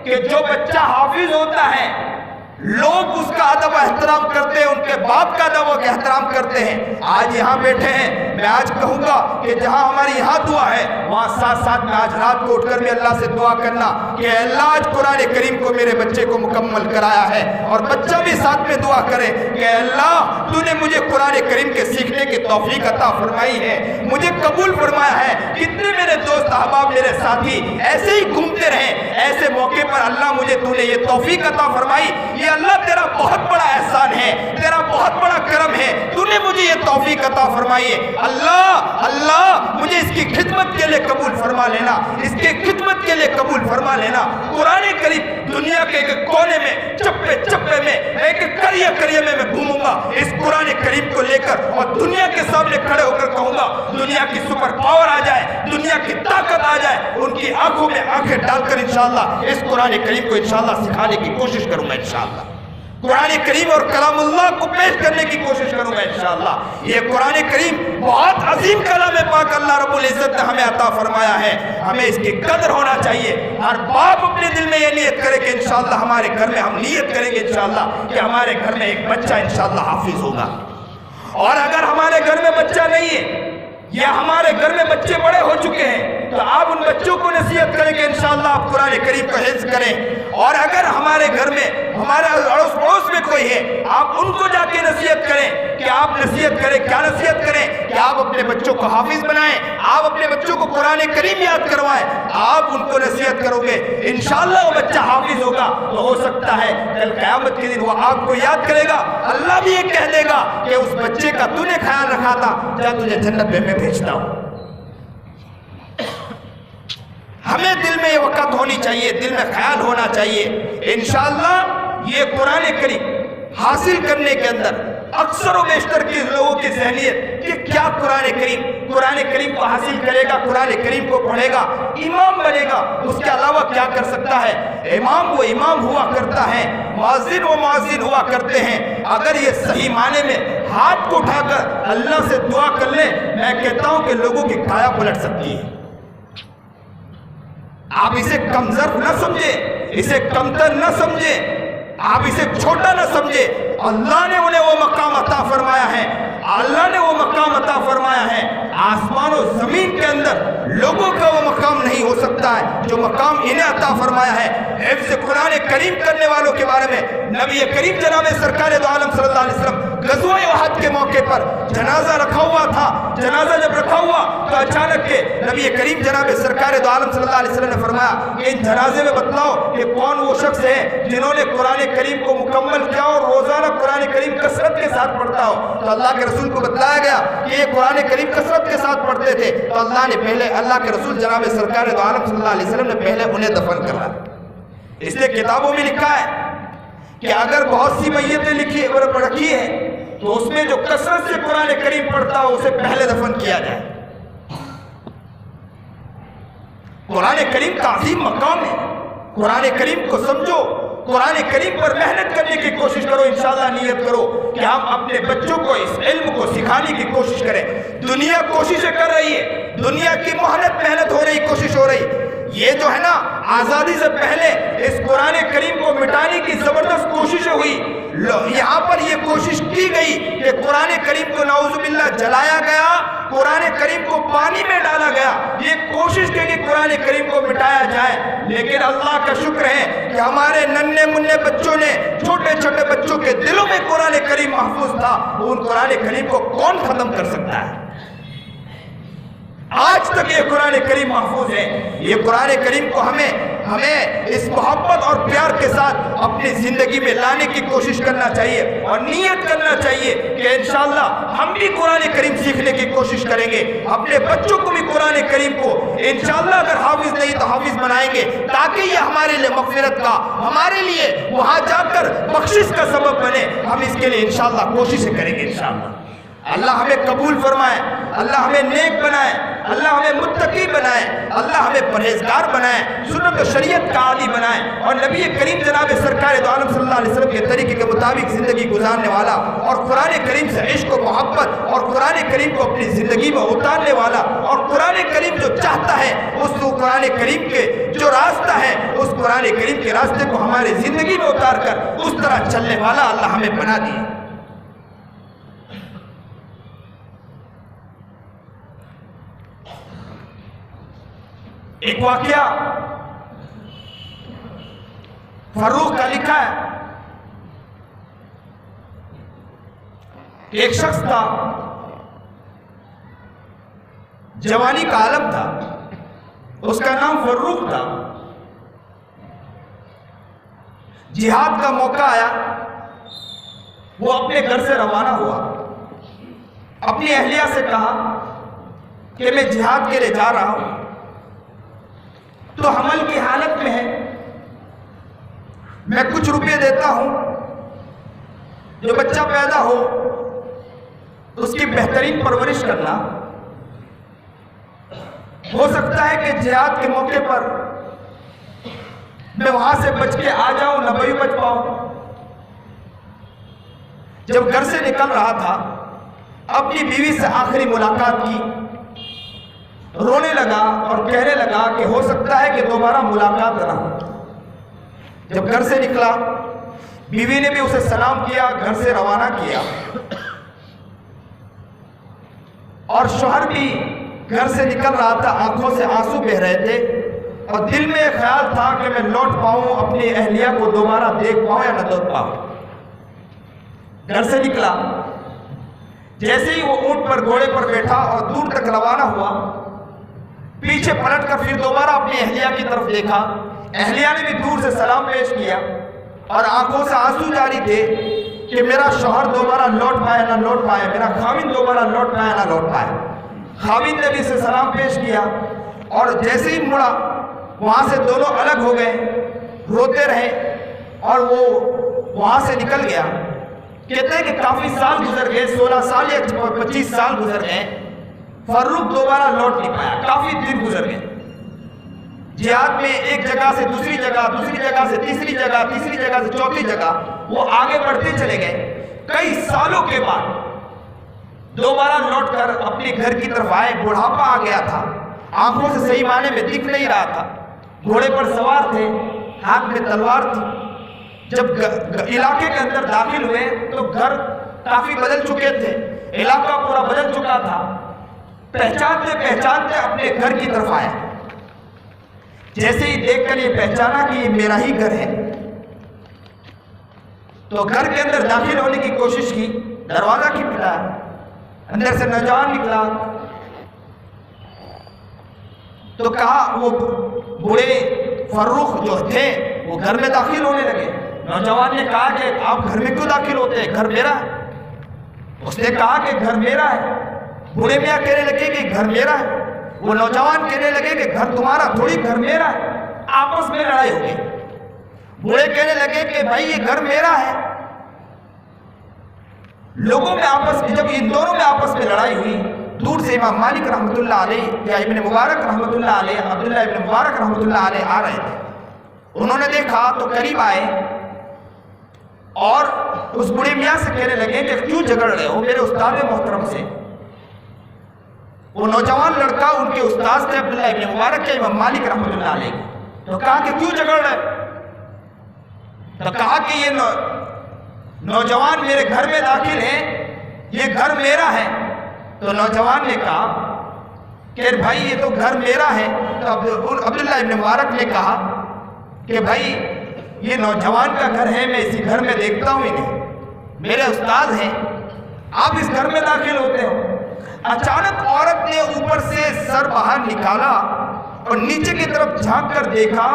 S1: کہ جو بچہ حافظ ہوتا ہے لوگ اس کا ادب و احترام کرتے ہیں، ان کے باپ کا ادب و احترام کرتے ہیں۔ آج یہاں بیٹھے ہیں، میں آج کہوں گا کہ جہاں ہماری یہاں دعا ہے وہاں ساتھ ساتھ میں آج رات کو اٹھ کر بھی اللہ سے دعا کرنا کہ اللہ آج قرآن کریم کو میرے بچے کو مکمل کرایا ہے، اور بچہ بھی ساتھ میں دعا کرے کہ اللہ تو نے مجھے قرآن کریم کے سیکھنے کی توفیق عطا فرمائی ہے، مجھے قبول فرمایا ہے۔ کتنے میرے دوست احباب، میرے ساتھی ایسے ہی گھومتے رہیں، ایسے موقع پر اللہ مجھے تو نے یہ توفیق عطا فرمائی، یہ اللہ تیرا بہت بڑا احسان ہے، تیرا بہت بڑا کرم ہے، تو نے مجھے یہ توفیق عطا فرمائی ہے۔ اللہ مجھے اس کی خدمت کے لیے قبول فرما لینا، اس کی خدمت کے لیے قبول فرما لینا۔ قرآن کریم دنیا کے ایک کونے میں، چپے چپے میں، ایک کریے کریے میں گھوموں گا اس قرآن کریم کو لے کر، اور دنیا کے سامنے کھڑے ہو کر کہوں گا دنیا کی سپر پاور آ جائے، دنیا کی طاقت آ جائے، ان کی آنکھوں میں آنکھیں ڈال کر انشاءاللہ اس قرآن کریم کو انشاءاللہ سکھانے کی کوشش کروں گا انشاءاللہ۔ قرآن کریم اور کلام اللہ کو پیش کرنے کی کوشش کروں گا انشاءاللہ۔ یہ قرآن کریم بہت عظیم کلام پاک اللہ رب العزت نے ہمیں عطا فرمایا ہے، ہمیں اس کی قدر ہونا چاہیے۔ ہر باپ اپنے دل میں یہ نیت کرے کہ انشاءاللہ ہمارے گھر میں، ہم نیت کریں گے انشاءاللہ کہ ہمارے گھر میں ایک بچہ انشاءاللہ حافظ ہوگا، اور اگر ہمارے گھر میں بچہ نہیں ہے یا ہمارے گھر میں بچے بڑے ہو چکے ہیں تو آپ ان بچوں کو نصیحت کریں کہ انشاءاللہ آپ قرآن کریم کو حفظ کریں، اور اگر ہمارے گھر میں، ہمارے اڑوس پڑوس میں کوئی ہے، آپ ان کو جا کے نصیحت کریں کہ آپ نصیحت کریں۔ کیا نصیحت کریں؟ کہ آپ اپنے بچوں کو حافظ بنائیں، آپ اپنے بچوں کو قرآن کریم یاد کروائیں۔ آپ ان کو نصیحت کرو گے انشاءاللہ وہ بچہ حافظ ہوگا، تو ہو سکتا ہے کل قیامت کے دن وہ آپ کو یاد کرے گا، اللہ بھی یہ کہہ دے گا کہ اس بچے کا تو نے خیال رکھا تھا، جا تجھے جنت میں بھیجتا ہوں۔ ہمیں دل میں یہ وقت ہونی چاہیے، دل میں خیال ہونا چاہیے۔ انشاءاللہ یہ قرآن کریم حاصل کرنے کے اندر اکثر و بیشتر کے لوگوں کی ذہنیت کہ کیا قرآن کریم کو حاصل کرے گا، قرآن کریم کو پڑھے گا، امام بنے گا، اس کے علاوہ کیا کر سکتا ہے؟ امام وہ امام ہوا کرتا ہے، مؤذن وہ مؤذن ہوا کرتے ہیں۔ اگر یہ صحیح معنی میں ہاتھ کو اٹھا کر اللہ سے دعا کر لیں، میں کہتا ہوں کہ لوگوں کی کایا پلٹ سکتی ہے۔ آپ اسے کمزور نہ سمجھیں، اسے کمتر نہ سمجھیں، آپ اسے چھوٹا نہ سمجھیں۔ اللہ نے انہیں وہ مقام عطا فرمایا ہے، اللہ نے وہ مقام عطا فرمایا ہے۔ آسمان و زمین کے اندر لوگوں کا وہ مقام نہیں ہو سکتا ہے جو مقام انہیں عطا فرمایا ہے۔ حفظ قرآن کریم کرنے والوں کے بارے میں نبی کریم جناب سرکار دو عالم صلی اللہ علیہ وسلم غزوہ احد کے موقع پر جنازہ رکھا ہوا تھا، جنازہ جب رکھا ہوا تو اچانک کے نبی کریم جناب سرکار دو عالم صلی اللہ علیہ وسلم نے فرمایا کہ ان جنازے میں بتلاؤ کہ کون وہ شخص ہے جنہوں نے قرآن کریم کو مکمل کیا اور روزانہ قرآن کریم کثرت کے ساتھ پڑھتا ہو۔ تو اللہ کے رسول کو بتلایا گیا کہ یہ قرآن کریم کثرت کے ساتھ پڑھتے تھے، تو اللہ نے پہلے، اللہ کے رسول جناب سرکار دو عالم صلی اللہ علیہ وسلم نے پہلے انہیں دفن کرا۔ اس لیے کتابوں میں لکھا ہے کہ اگر بہت سی میتیں لکھی اور رکھی ہیں تو اس میں جو کثرت سے قرآن کریم پڑھتا ہو اسے پہلے دفن کیا جائے۔ قرآن کریم کا عظیم مقام ہے، قرآن کریم کو سمجھو، قرآن کریم پر محنت کرنے کی کوشش کرو، انشاءاللہ نیت کرو کہ ہم اپنے بچوں کو اس علم کو سکھانے کی کوشش کریں۔ دنیا کوششیں کر رہی ہے، دنیا کی محنت ہو رہی، کوشش ہو رہی۔ یہ جو ہے نا آزادی سے پہلے اس قرآن کریم کو مٹانے کی زبردست کوششیں ہوئی، یہاں پر یہ کوشش کی گئی کہ قرآن کریم کو نعوذ باللہ جلایا گیا، قرآن کریم کو پانی میں ڈالا گیا، یہ کوشش کی کہ قرآن کریم کو مٹایا جائے۔ لیکن اللہ کا شکر ہے کہ ہمارے ننھے منھے بچوں نے، چھوٹے چھوٹے بچوں کے دلوں میں قرآن کریم محفوظ تھا، ان قرآن کریم کو کون ختم کر سکتا ہے؟ آج تک یہ قرآن کریم محفوظ ہے۔ یہ قرآن کریم کو ہمیں اس محبت اور پیار کے ساتھ اپنی زندگی میں لانے کی کوشش کرنا چاہیے اور نیت کرنا چاہیے کہ انشاءاللہ ہم بھی قرآن کریم سیکھنے کی کوشش کریں گے، اپنے بچوں کو بھی قرآن کریم کو انشاءاللہ اگر حافظ نہیں تو حافظ بنائیں گے، تاکہ یہ ہمارے لیے مغفرت کا، ہمارے لیے وہاں جا کر بخشش کا سبب بنے۔ ہم اس کے لیے انشاءاللہ کوششیں کریں گے انشاءاللہ۔ اللہ ہمیں قبول فرمائے، اللہ ہمیں نیک بنائے، اللہ ہمیں متقی بنائے، اللہ ہمیں پرہیزگار بنائے، سنت و شریعت کا عادی بنائے، اور نبی کریم جناب سرکار دو عالم صلی اللہ علیہ وسلم کے طریقے کے مطابق زندگی گزارنے والا، اور قرآن کریم سے عشق و محبت اور قرآن کریم کو اپنی زندگی میں اتارنے والا، اور قرآن کریم جو چاہتا ہے اس کو قرآن کریم کے جو راستہ ہے اس قرآن کریم کے راستے کو ہماری زندگی میں اتار کر اس طرح چلنے والا اللہ ہمیں بنا دیے۔ ایک واقعہ فروخ کا لکھا ہے کہ ایک شخص تھا، جوانی کا عالم تھا، اس کا نام فروخ تھا۔ جہاد کا موقع آیا، وہ اپنے گھر سے روانہ ہوا، اپنی اہلیہ سے کہا کہ میں جہاد کے لیے جا رہا ہوں، تو حمل کی حالت میں ہے، میں کچھ روپے دیتا ہوں، جو بچہ پیدا ہو اس کی بہترین پرورش کرنا، ہو سکتا ہے کہ جہاد کے موقع پر میں وہاں سے بچ کے آ جاؤں، نہ بھی بچ پاؤں۔ جب گھر سے نکل رہا تھا، اپنی بیوی سے آخری ملاقات کی، رونے لگا اور کہنے لگا کہ ہو سکتا ہے کہ دوبارہ ملاقات نہ ہو۔ جب گھر سے نکلا، بیوی نے بھی اسے سلام کیا، گھر سے روانہ کیا، اور شوہر بھی گھر سے نکل رہا تھا، آنکھوں سے آنسو بہہ رہے تھے، اور دل میں خیال تھا کہ میں لوٹ پاؤں، اپنی اہلیہ کو دوبارہ دیکھ پاؤں یا نہ دیکھ پاؤں۔ گھر سے نکلا، جیسے ہی وہ اونٹ پر گھوڑے پر بیٹھا اور دور تک روانہ ہوا، پیچھے پلٹ کر پھر دوبارہ اپنی اہلیہ کی طرف دیکھا، اہلیہ نے بھی دور سے سلام پیش کیا، اور آنکھوں سے آنسو جاری تھے کہ میرا شوہر دوبارہ لوٹ پائے نہ لوٹ پائے، میرا خاوند دوبارہ لوٹ پائے نہ لوٹ پائے۔ خاوند نے بھی اسے سلام پیش کیا، اور جیسے ہی مڑا وہاں سے دونوں الگ ہو گئے، روتے رہے، اور وہ وہاں سے نکل گیا۔ کہتے ہیں کہ کافی سال گزر گئے، 16 سال یا 25 سال گزر گئے، فروخ دوبارہ لوٹ نہیں پایا، کافی دن گزر گئے۔ جہاد میں ایک جگہ سے دوسری جگہ، دوسری جگہ سے تیسری جگہ، تیسری جگہ سے چوتھی جگہ، وہ آگے بڑھتے چلے گئے۔ کئی سالوں کے بعد دوبارہ لوٹ کر اپنے گھر کی طرف آئے، بڑھاپا آ گیا تھا، آنکھوں سے صحیح معنی میں دکھ نہیں رہا تھا، گھوڑے پر سوار تھے، ہاتھ میں تلوار تھی۔ جب علاقے کے اندر داخل ہوئے تو گھر کافی بدل چکے تھے، علاقہ پورا بدل چکا تھا۔ پہچانتے پہچانتے اپنے گھر کی طرف آئے، جیسے ہی دیکھ کر یہ پہچانا کہ یہ میرا ہی گھر ہے، تو گھر کے اندر داخل ہونے کی کوشش کی، دروازہ کھٹکھٹایا، اندر سے نوجوان نکلا، تو کہا، وہ بوڑھے فروخ جو تھے وہ گھر میں داخل ہونے لگے۔ نوجوان نے کہا کہ آپ گھر میں کیوں داخل ہوتے ہیں، گھر میرا ہے۔ اس نے کہا کہ گھر میرا ہے۔ بوڑھے میاں کہنے لگے کہ گھر میرا ہے، وہ نوجوان کہنے لگے کہ گھر تمہارا تھوڑی، گھر میرا ہے۔ آپس میں لڑائی ہو گئی۔ بوڑھے کہنے لگے کہ بھائی یہ گھر میرا ہے۔ لوگوں میں آپس میں، جب ان دونوں میں آپس میں لڑائی ہوئی، دور سے امام مالک رحمۃ اللہ علیہ یا ابن مبارک رحمۃ اللہ علیہ، عبداللہ ابن مبارک رحمۃ اللہ علیہ آ رہے تھے۔ انہوں نے دیکھا تو قریب آئے اور اس بڑے میاں سے کہنے لگے کہ کیوں جھگڑ رہے ہو میرے استاد محترم سے۔ وہ نوجوان لڑکا ان کے استاد تھے عبداللہ ابن مبارک کے، امام مالک رحمۃ اللہ علیہ، تو کہا کہ کیوں جھگڑ رہے؟ تو کہا کہ یہ نوجوان میرے گھر میں داخل ہیں، یہ گھر میرا ہے۔ تو نوجوان نے کہا کہ بھائی یہ تو گھر میرا ہے۔ تو عبداللہ ابن مبارک نے کہا کہ بھائی یہ نوجوان کا گھر ہے، میں اسی گھر میں دیکھتا ہوں انہیں، میرے استاد ہیں، آپ اس گھر میں داخل ہوتے ہو۔ اچانک عورت نے اوپر سے سر باہر نکالا اور نیچے کی طرف جھانک کر دیکھا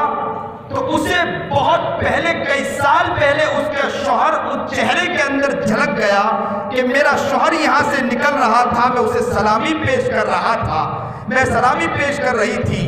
S1: تو اسے بہت پہلے، کئی سال پہلے اس کے شوہر اس چہرے کے اندر جھلک گیا کہ میرا شوہر یہاں سے نکل رہا تھا، میں اسے سلامی پیش کر رہا تھا، میں سلامی پیش کر رہی تھی،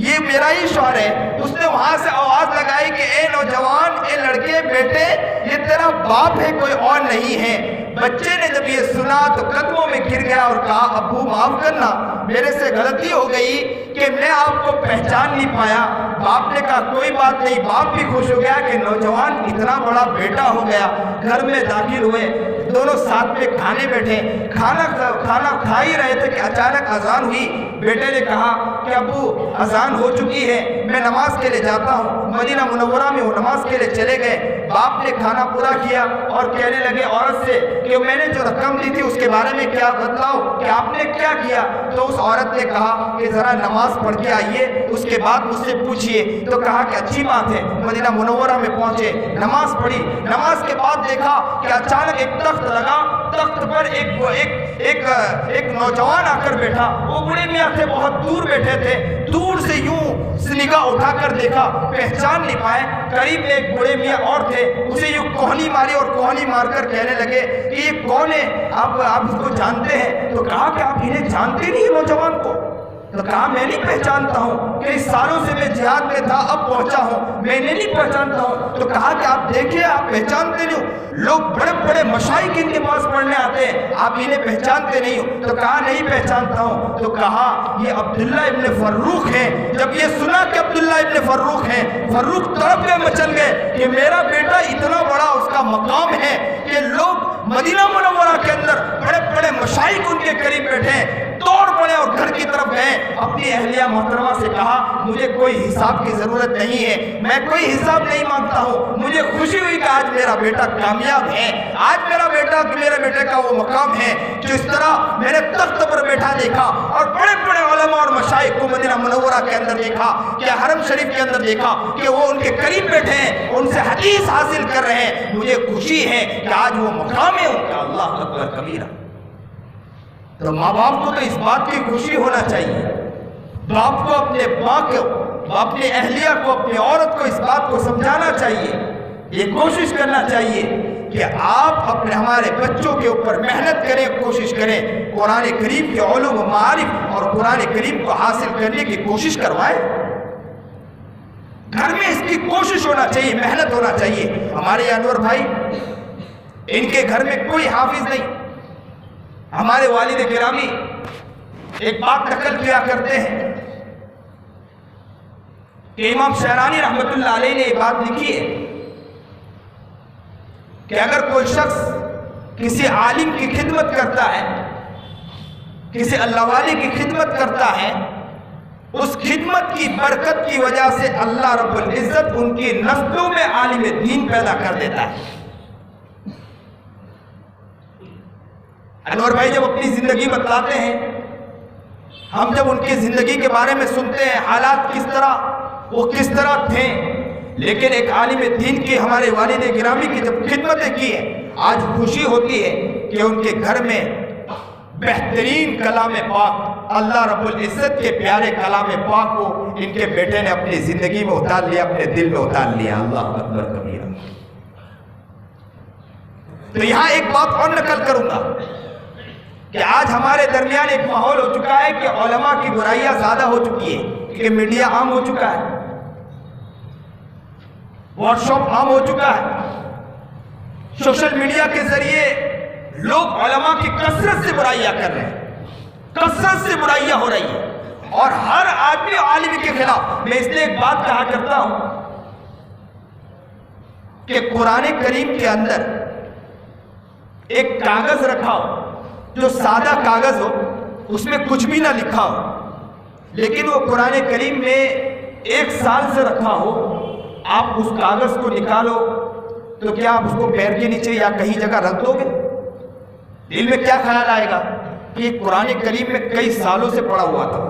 S1: یہ میرا ہی شوہر ہے۔ اس نے وہاں سے آواز لگائی کہ اے نوجوان، اے لڑکے، بیٹے، یہ تیرا باپ ہے، کوئی اور نہیں ہے۔ بچے نے جب یہ سنا تو قدموں میں گر گیا اور کہا ابو معاف کرنا، میرے سے غلطی ہو گئی کہ میں آپ کو پہچان نہیں پایا۔ باپ نے کہا کوئی بات نہیں۔ باپ بھی خوش ہو گیا کہ نوجوان اتنا بڑا بیٹا ہو گیا۔ گھر میں داخل ہوئے، دونوں ساتھ میں کھانے بیٹھے، کھانا کھا ہی رہے تھے کہ اچانک اذان ہوئی۔ بیٹے نے کہا کہ ابو اذان ہو چکی ہے، میں نماز کے لیے جاتا ہوں۔ مدینہ منورہ میں وہ نماز کے لیے چلے گئے۔ باپ نے کھانا پورا کیا اور کہنے لگے عورت سے کہ میں نے جو رقم دی تھی اس کے بارے میں کیا بتلاؤ کہ آپ نے کیا کیا؟ تو اس عورت نے کہا کہ ذرا نماز پڑھ کے آئیے، اس کے بعد مجھ سے پوچھئے۔ تو کہا کہ اچھی بات ہے۔ مدینہ منورہ میں پہنچے، نماز پڑھی۔ نماز کے بعد دیکھا کہ اچانک ایک تخت لگا، تخت پر ایک نوجوان آ کر بیٹھا۔ وہ بڑے میاں تھے، بہت دور بیٹھے تھے۔ دور سے یوں نگاہ اٹھا کر دیکھا، پہچان نہیں پائے۔ قریب میں ایک بڑے میاں اور تھے، اسے یوں کوہنی ماری اور کوہنی مار کر کہنے لگے کہ یہ کون ہے؟ آپ اس کو جانتے ہیں؟ تو کہا کہ آپ انہیں جانتے نہیں نوجوان کو؟ تو کہا میں نہیں پہچانتا ہوں، کئی سالوں سے میں جہاد میں تھا، اب پہنچا ہوں، میں انہیں نہیں پہچانتا ہوں۔ تو کہا کہ آپ دیکھیں آپ پہچانتے نہیں ہو، لوگ بڑے بڑے مشائخ ان کے پاس پڑھنے آتے ہیں، آپ انہیں پہچانتے نہیں ہو؟ تو کہا نہیں پہچانتا ہوں۔ تو کہا یہ عبداللہ ابن فروخ ہیں۔ جب یہ سنا کہ عبداللہ ابن فروخ ہیں، فروخ تڑپ کے مچل گئے کہ میرا بیٹا اتنا بڑا اس کا مقام ہے کہ لوگ مدینہ منورہ کے اندر بڑے بڑے مشائخ ان کے قریب بیٹھے ہیں۔ توڑ پڑے اور گھر کی طرف گئے۔ اپنی اہلیہ محترمہ سے کہا مجھے کوئی حساب کی ضرورت نہیں ہے، میں کوئی حساب نہیں مانگتا ہوں، مجھے خوشی ہوئی کہ آج میرا بیٹا کامیاب ہے، آج میرے بیٹے کا وہ مقام ہے جو اس طرح میں نے تخت پر بیٹھا دیکھا اور بڑے بڑے علماء اور مشائخ کو مدینہ منورہ کے اندر دیکھا، کہ حرم شریف کے اندر دیکھا کہ وہ ان کے قریب بیٹھے ہیں، ان سے حدیث حاصل کر رہے ہیں۔ مجھے خوشی ہے کہ آج وہ مقام ہے ان کا۔ اللہ اکبر کبیرہ۔ تو ماں باپ کو تو اس بات کی خوشی ہونا چاہیے، باپ کو اپنے ماں کو، اپنے اہلیہ کو، اپنی عورت کو اس بات کو سمجھانا چاہیے، یہ کوشش کرنا چاہیے کہ آپ ہمارے بچوں کے اوپر محنت کریں، کوشش کریں، قرآن کریم کے علوم و معارف اور قرآن کریم کو حاصل کرنے کی کوشش کروائیں۔ گھر میں اس کی کوشش ہونا چاہیے، محنت ہونا چاہیے۔ ہمارے انور بھائی، ان کے گھر میں کوئی حافظ نہیں۔ ہمارے والد گرامی ایک بات نقل کیا کرتے ہیں کہ امام شہرانی رحمت اللہ علیہ نے یہ بات لکھی ہے کہ اگر کوئی شخص کسی عالم کی خدمت کرتا ہے، کسی اللہ والے کی خدمت کرتا ہے، اس خدمت کی برکت کی وجہ سے اللہ رب العزت ان کی نسلوں میں عالم دین پیدا کر دیتا ہے۔ انور بھائی جب اپنی زندگی بتلاتے ہیں، ہم جب ان کی زندگی کے بارے میں سنتے ہیں، حالات کس طرح، وہ کس طرح تھے، لیکن ایک عالم دین کی ہمارے والد گرامی کی جب خدمتیں کی ہیں، آج خوشی ہوتی ہے کہ ان کے گھر میں بہترین کلام پاک، اللہ رب العزت کے پیارے کلام پاک کو ان کے بیٹے نے اپنی زندگی میں اتار لیا، اپنے دل میں اتار لیا۔ اللہ اکبر کبیرہ۔ تو یہاں ایک بات اور نقل کروں گا کہ آج ہمارے درمیان ایک ماحول ہو چکا ہے کہ علماء کی برائیاں زیادہ ہو چکی ہے، کیونکہ میڈیا عام ہو چکا ہے، واٹس ایپ عام ہو چکا ہے، سوشل میڈیا کے ذریعے لوگ علماء کی کثرت سے برائیاں کر رہے ہیں، کثرت سے برائیاں ہو رہی ہیں، اور ہر آدمی عالم کے خلاف۔ میں اس لیے ایک بات کہا کرتا ہوں کہ قرآن کریم کے اندر ایک کاغذ رکھا ہو جو سادہ کاغذ ہو، اس میں کچھ بھی نہ لکھا ہو، لیکن وہ قرآن کریم میں 1 سال سے رکھا ہو، آپ اس کاغذ کو نکالو تو کیا آپ اس کو پیر کے نیچے یا کہیں جگہ رکھ دو گے؟ دل میں کیا خیال آئے گا کہ یہ قرآن کریم میں کئی سالوں سے پڑھا ہوا تھا،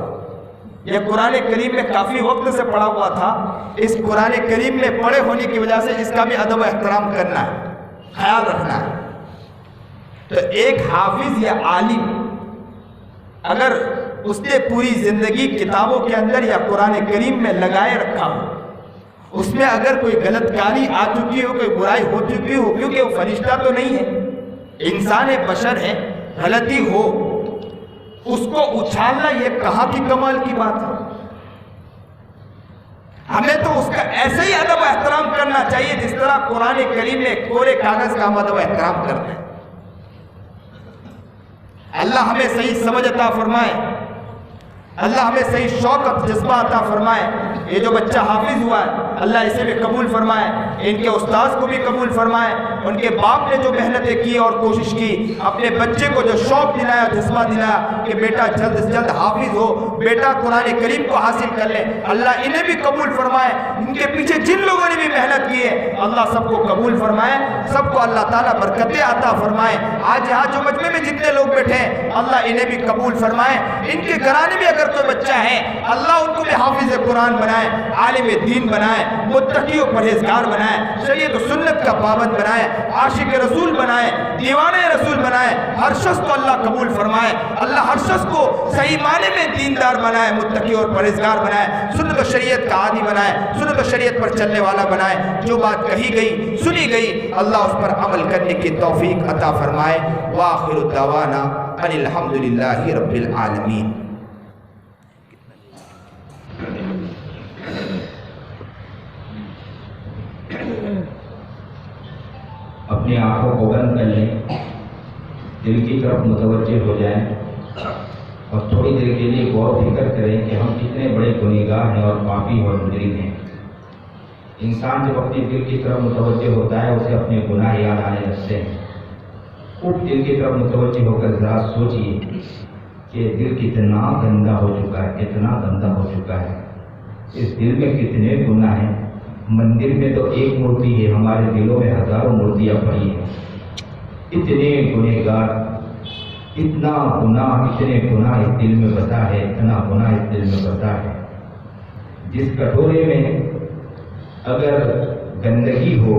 S1: یہ قرآن کریم میں کافی وقت سے پڑھا ہوا تھا، اس قرآن کریم میں پڑھے ہونے کی وجہ سے اس کا بھی ادب و احترام کرنا ہے، خیال رکھنا ہے۔ تو ایک حافظ یا عالم اگر اس نے پوری زندگی کتابوں کے اندر یا قرآن کریم میں لگائے رکھا ہو، اس میں اگر کوئی غلط کاری آ چکی ہو، کوئی برائی ہو چکی ہو، کیونکہ وہ فرشتہ تو نہیں ہے، انسان ہے، بشر ہے، غلطی ہو، اس کو اچھالنا یہ کہاں کی کمال کی بات ہے؟ ہمیں تو اس کا ایسے ہی ادب و احترام کرنا چاہیے جس طرح قرآن کریم میں کورے کاغذ کا ادب و احترام کرنا ہے۔ اللہ ہمیں صحیح سمجھ عطا فرمائے، اللہ ہمیں صحیح شوق اور جذبہ عطا فرمائے۔ یہ جو بچہ حافظ ہوا ہے اللہ اسے بھی قبول فرمائے، ان کے استاذ کو بھی قبول فرمائے، ان کے باپ نے جو محنتیں کی اور کوشش کی، اپنے بچے کو جو شوق دلایا، جذبہ دلایا کہ بیٹا جلد سے جلد حافظ ہو، بیٹا قرآن کریم کو حاصل کر لے، اللہ انہیں بھی قبول فرمائے۔ ان کے پیچھے جن لوگوں نے بھی محنت کی ہے اللہ سب کو قبول فرمائے، سب کو اللہ تعالیٰ برکتیں عطا فرمائے۔ آج یہاں جو مجمع میں جتنے لوگ بیٹھے ہیں اللہ انہیں بھی قبول فرمائے، ان کے گھرانے میں اگر کوئی بچہ ہے اللہ ان کو بھی حافظ قرآن بنائے، عالم دین بنائے، متقی و پرہیزگار بنائے، شریعت و سنت کا پابند بنائے، عاشق رسول بنائے، دیوانے رسول بنائے۔ ہر شخص کو اللہ قبول فرمائے، اللہ ہر شخص کو صحیح معنی میں دیندار بنائے، متقی اور پرہیزگار بنائے، سنت و شریعت کا عادی بنائے، سنت و شریعت پر چلنے والا بنائے۔ جو بات کہی گئی سنی گئی اللہ اس پر عمل کرنے کی توفیق عطا فرمائے۔ وآخر دعوانا ان الحمدللہ رب العالمین۔
S2: اپنی آنکھوں کو بند کر لیں، دل کی طرف متوجہ ہو جائیں اور تھوڑی دیر کے لیے غور و فکر کریں کہ ہم کتنے بڑے گنہگار ہیں اور پاپی اور مجرم ہیں۔ انسان جب اپنے دل کی طرف متوجہ ہوتا ہے اسے اپنے گناہ یاد آنے لگتے ہیں۔ خود دل کی طرف متوجہ ہو کر ذرا سوچئے کہ دل کتنا گندا ہو چکا ہے، کتنا گندا ہو چکا ہے، اس دل میں کتنے گناہ ہیں۔ مندر میں تو ایک مورتی ہے، ہمارے دلوں میں ہزاروں مورتیاں پڑی ہیں۔ اتنے گنہگار، اتنا گناہ، اتنے گناہ اس دل میں بسا ہے، اتنا گناہ اس دل میں بسا ہے۔ جس کٹورے میں اگر گندگی ہو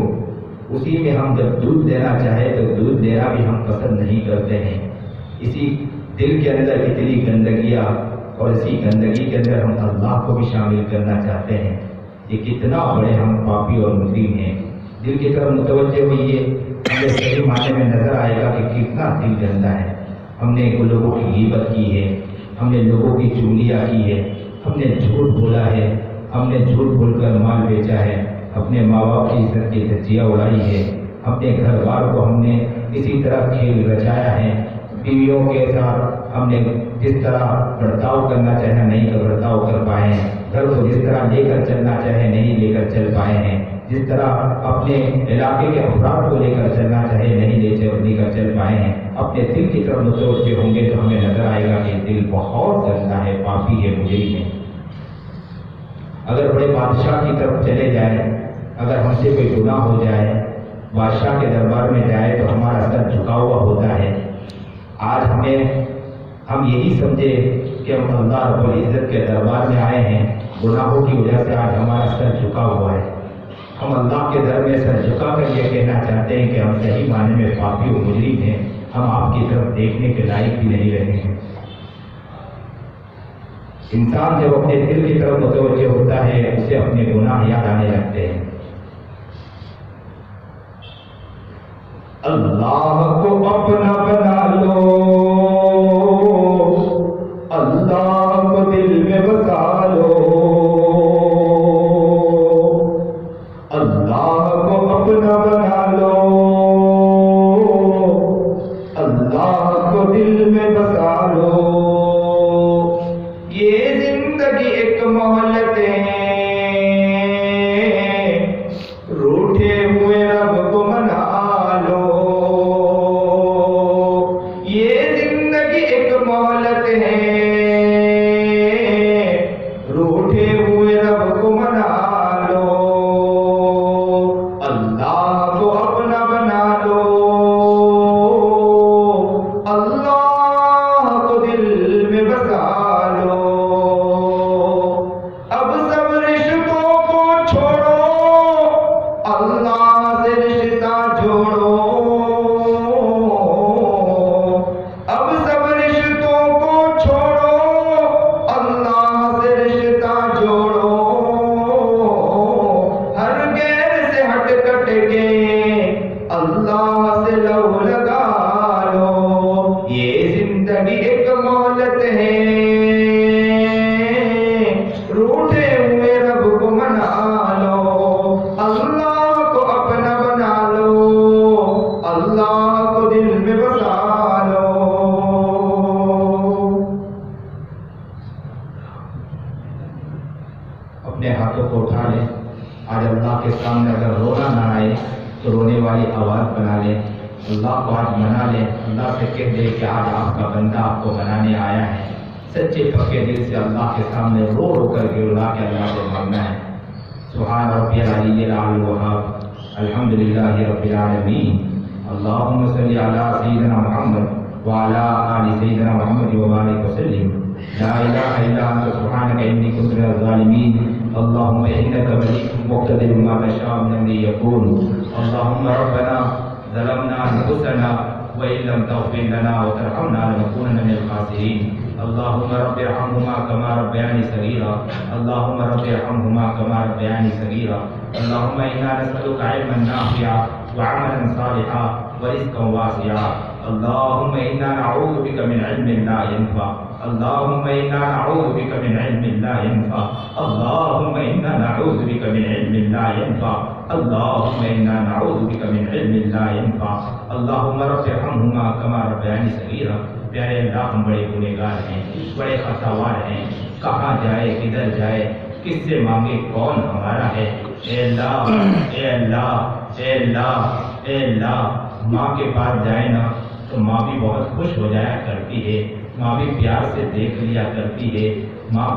S2: اسی میں ہم جب دودھ دینا چاہے تو دودھ دینا بھی ہم پسند نہیں کرتے ہیں۔ اسی دل کے اندر اتنی گندگیاں اور اسی گندگی کے اندر ہم اللہ کو بھی شامل کرنا چاہتے ہیں۔ یہ کتنا بڑے ہم پاپی اور مجرم ہیں۔ دل کی طرف متوجہ ہوئیے، ہمیں صحیح معنی میں نظر آئے گا کہ کتنا دل گندا ہے۔ ہم نے لوگوں کی غیبت کی ہے، ہم نے لوگوں کی چغلیاں کی ہے، ہم نے جھوٹ بولا ہے، ہم نے جھوٹ بول کر مال بیچا ہے، اپنے ماں باپ کی عزت کی دھجیاں اڑائی ہے، اپنے گھر بار کو ہم نے اسی طرح کھیل رچایا ہے۔ بیویوں کے ساتھ ہم نے جس طرح برتاؤ کرنا چاہے نہیں تو برتاؤ کر پائے ہیں، گھر کو جس طرح لے کر چلنا چاہے نہیں لے کر چل پائے ہیں، جس طرح اپنے علاقے کے افراد کو لے کر چلنا چاہے نہیں لے کر چل پائے ہیں۔ اپنے دل کی طرف متوجہ ہوں گے تو ہمیں نظر آئے گا کہ دل بہت گندا ہے، پاپی ہے، مجرم ہے۔ اگر بڑے بادشاہ کی طرف چلے جائیں، اگر ہم سے کوئی گناہ ہو جائے، بادشاہ کے دربار میں جائے تو ہمارا سر جھکا ہوا ہوتا ہے۔ آج ہم یہی سمجھے کہ ہم اللہ رب العزت کے دربار میں آئے ہیں، گناہوں کی وجہ سے آج ہمارا سر جھکا ہوا ہے۔ ہم اللہ کے در میں سر جھکا کر یہ کہنا چاہتے ہیں کہ ہم صحیح معنی میں پاپی و مجرم ہیں، ہم آپ کی طرف دیکھنے کے لائق بھی نہیں رہے ہیں۔ انسان جب اپنے دل کی طرف متوجہ ہوتا ہے اسے اپنے گناہ یاد آنے لگتے ہیں۔ اللہ کو اپنا بنا لو، اللہ کو دل میں بسا لو، اللہ کو اپنا بنا لو، اللہ کو دل میں بسا لو۔ یہ زندگی ایک مہلت ہے، روٹھے ہوئے رب کو منا لو۔ یہ اٹھا لیں. آج اللہ کے سامنے اگر رونا نہ آئے تو رونے والی آواز بنا لیں. اللہ کو آج منا لیں. اللہ سے کہہ دیں کہ آج آپ کا بندہ آپ کو منانے آیا ہے. سچے پکے دل سے اللہ کے سامنے رو رو کر کے اللہ کے اللہ سے مانگنا ہے. سبحان ربی العلی الاعلی الوہاب الحمدللہ رب العالمین. اللہم صلی علی سیدنا محمد وعلی آل سیدنا محمد وبارک وسلم. لا الہ الا انت سبحانک انی کنت من الظالمین. اللہم انک ملیک مقتدر ما تشاء من امری یکون. اللہم ربنا ظلمنا انفسنا وإن لم تغفر لنا وترحمنا لنكونن من الخاسرين. اللهم رب ارحمهما كما ربياني صغيرا. اللهم رب ارحمهما كما ربياني صغيرا. اللهم إنا نسألك علما نافعا وعملا صالحا ورزقا واسعا. اللهم إنا نعوذ بك من علم لا ينفع. اللهم إنا نعوذ بك من علم لا ينفع. اللهم إنا نعوذ بك من علم لا ينفع. اللهم إنا نعوذ بك من علم لا ينفع. اللهم رب ارحمهما كما ربياني صغيرا. پیارے اللہ، ہم بڑے گنہگار ہیں، بڑے خطاوار ہیں. کہاں جائے، کدھر جائے، کس سے مانگے، کون ہمارا ہے؟ اے اللہ، اے اللہ، اے اللہ، اے اللہ. ماں کے پاس جائے نا تو ماں بھی بہت خوش ہو جایا کرتی ہے. ماں بھی پیار سے دیکھ لیا کرتی ہے. ماں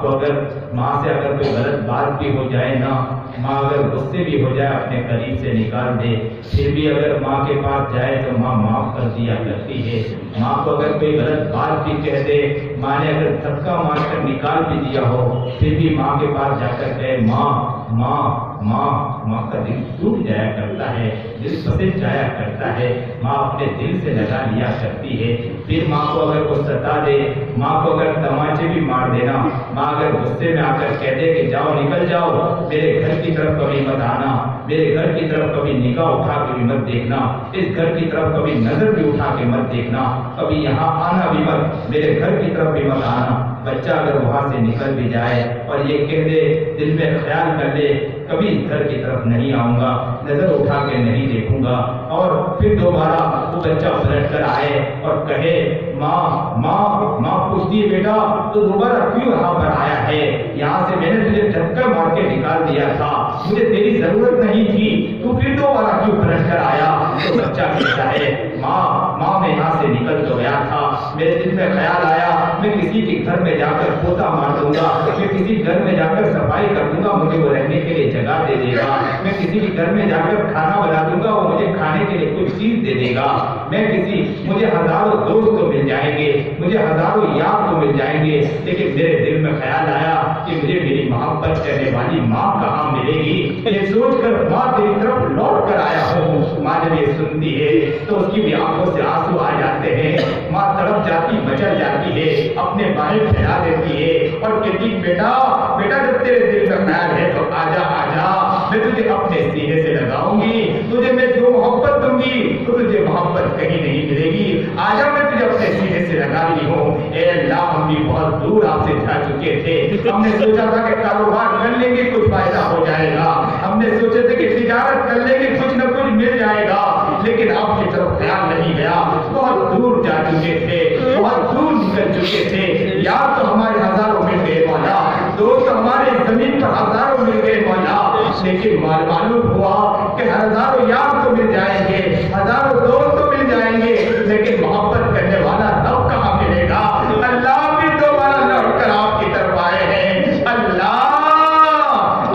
S2: سے اگر کوئی غلط بات بھی ہو جائے نا، ماں اگر غصے بھی ہو جائے اپنے قریب سے نکال دے، پھر بھی اگر ماں کے پاس جائے تو ماں معاف کر دیا کرتی ہے. ماں کو اگر کوئی غلط بات بھی کہہ دے، ماں نے اگر دھکا مار کر نکال بھی دیا ہو، پھر بھی ماں کے پاس جا کر کہے ماں ماں ماں. ماں کا دل ٹوٹ جایا کرتا ہے، دل پھنس جایا کرتا ہے. ماں اپنے دل سے لگا لیا کرتی ہے. پھر ماں کو اگر کوئی ستا دے، ماں کو اگر تماچے بھی مار دینا، ماں اگر غصے میں آ کر کہہ دے کہ جاؤ، نکل جاؤ، میرے گھر کی طرف کبھی مت آنا، میرے گھر کی طرف کبھی نگاہ اٹھا کے بھی مت دیکھنا، اس گھر کی طرف کبھی نظر بھی اٹھا کے مت دیکھنا، کبھی یہاں آنا بھی مت، میرے گھر کی طرف بھی مت آنا. بچہ اگر وہاں سے نکل بھی جائے اور یہ کہہ دے، دل میں خیال کر لے کبھی اس گھر کی طرف نہیں آؤں گا، نظر اٹھا کے نہیں دیکھوں گا، اور پھر دوبارہ وہ بچہ پلٹ کر آئے اور کہے ماں ماں ماں پوچھتی ہے بیٹا تو دوبارہ کیوں یہاں پر آیا ہے؟ یہاں سے میں نے تجھے دھکا مار کے نکال دیا تھا، مجھے تیری ضرورت نہیں تھی، تو پھر دوبارہ کیوں پلٹ کر آیا؟ تو بچہ کہتا ہے ماں ماں میں یہاں سے نکل تو گیا تھا، میرے دل میں خیال آیا میں کسی کے گھر میں جا کر پوتا مار دوں گا، میں کسی گھر میں جا کر صفائی کر دوں گا، مجھے وہ رہنے کے لیے جگہ دے دے گا، میں کسی کے گھر میں جا کر کھانا بنا دوں گا، وہ مجھے کھانے کے لیے کچھ چیز دے دے گا، مجھے ہزاروں دوست تو مل جائیں گے، مجھے ہزاروں یار تو مل جائیں گے، لیکن میرے دل میں خیال آیا کہ مجھے میری محبت کرنے والی ماں کہاں ملے گی؟ یہ سوچ کر ماں تیری طرف لوٹ کر آیا ہوں. ماں جب یہ سنتی ہے تو اس کی بھی آنکھوں سے آنسو آ جاتے ہیں. ماں تڑپ جاتی، مچل جاتی ہے، اپنے باہیں پھیلا دیتی ہے اور کہتی بیٹا بیٹا جب تیرے دل میں خیال ہے تو آجا آجا، میں تجھے اپنے سینے سے لگاؤں گی، تجھے میں جو محبت دوں گی تو تجھے محبت کہیں نہیں ملے گی، آجا میں تجھے اپنے سینے سے لگا لی ہوں. اے اللہ، ہم بھی بہت دور آپ سے جا چکے تھے، ہم نے سوچا تھا کہ کاروبار کر لیں گے کچھ فائدہ ہو جائے گا، ہم نے سوچے تھے کہ تجارت کر لیں گے کچھ نہ کچھ مل جائے گا، لیکن آپ کی طرف خیال نہیں گیا. بہت دور جا چکے تھے، بہت دور نکل چکے تھے، یار تو ہمارے ہزاروں مل گئے مولا، دوست ہمارے زمین پر ہزاروں مل گئے مولا، لیکن معلوم ہوا کہ ہزاروں یار تو مل جائیں گے، ہزاروں دوست تو مل جائیں گے، لیکن محبت کرنے والا رب کہاں ملے گا؟ اللہ بھی دوبارہ لوٹ کر آپ کی طرف آئے ہیں. اللہ،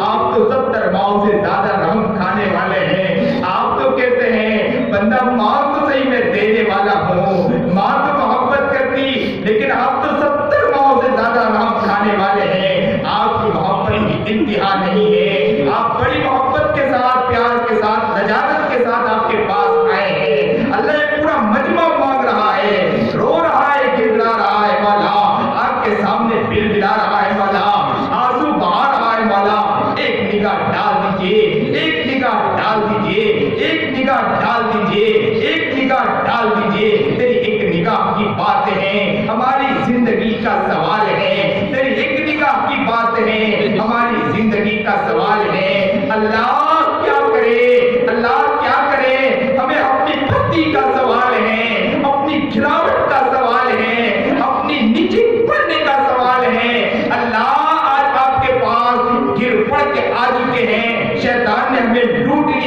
S2: آپ تو 70 ماؤں سے زیادہ رحم کھانے والے ہیں. آپ تو کہتے ہیں بندہ ماں تو صحیح میں دینے والا ہوں، ماں تو محبت کرتی، لیکن آپ تو 70 ماؤں سے زیادہ رحم کھانے والے ہیں. آپ کی محبت کی انتہا نہیں ہے، آپ بڑی محبت کے ساتھ، پیار کے ساتھ، لجاجت کے ساتھ آپ کے پاس آئے ہیں. اللہ یہ پورا مجمع مانگ رہا ہے، رو رہا ہے، گڑگڑا رہا ہے مولا، آپ کے سامنے بل بلا رہا ہے مولا، آنسو بہا رہا ہے مولا. ایک نگاہ ڈال دیجئے، ایک نگاہ ڈال دیجئے، ایک نگاہ ڈال دیجئے، ایک نگاہ ڈال دیجئے. تیری ایک نگاہ کی باتیں ہیں ہماری زندگی کا سوال ہے، تیری ایک نگاہ کی باتیں ہیں ہماری زندگی کا سوال ہے. اللہ کیا کرے، اللہ کیا کرے، ہمیں اپنی پھتی کا سوال ہے، اپنی گراوٹ کا سوال ہے، اپنی نیچے پڑنے کا سوال ہے. اللہ آج آپ کے پاس گر پڑ کے آ چکے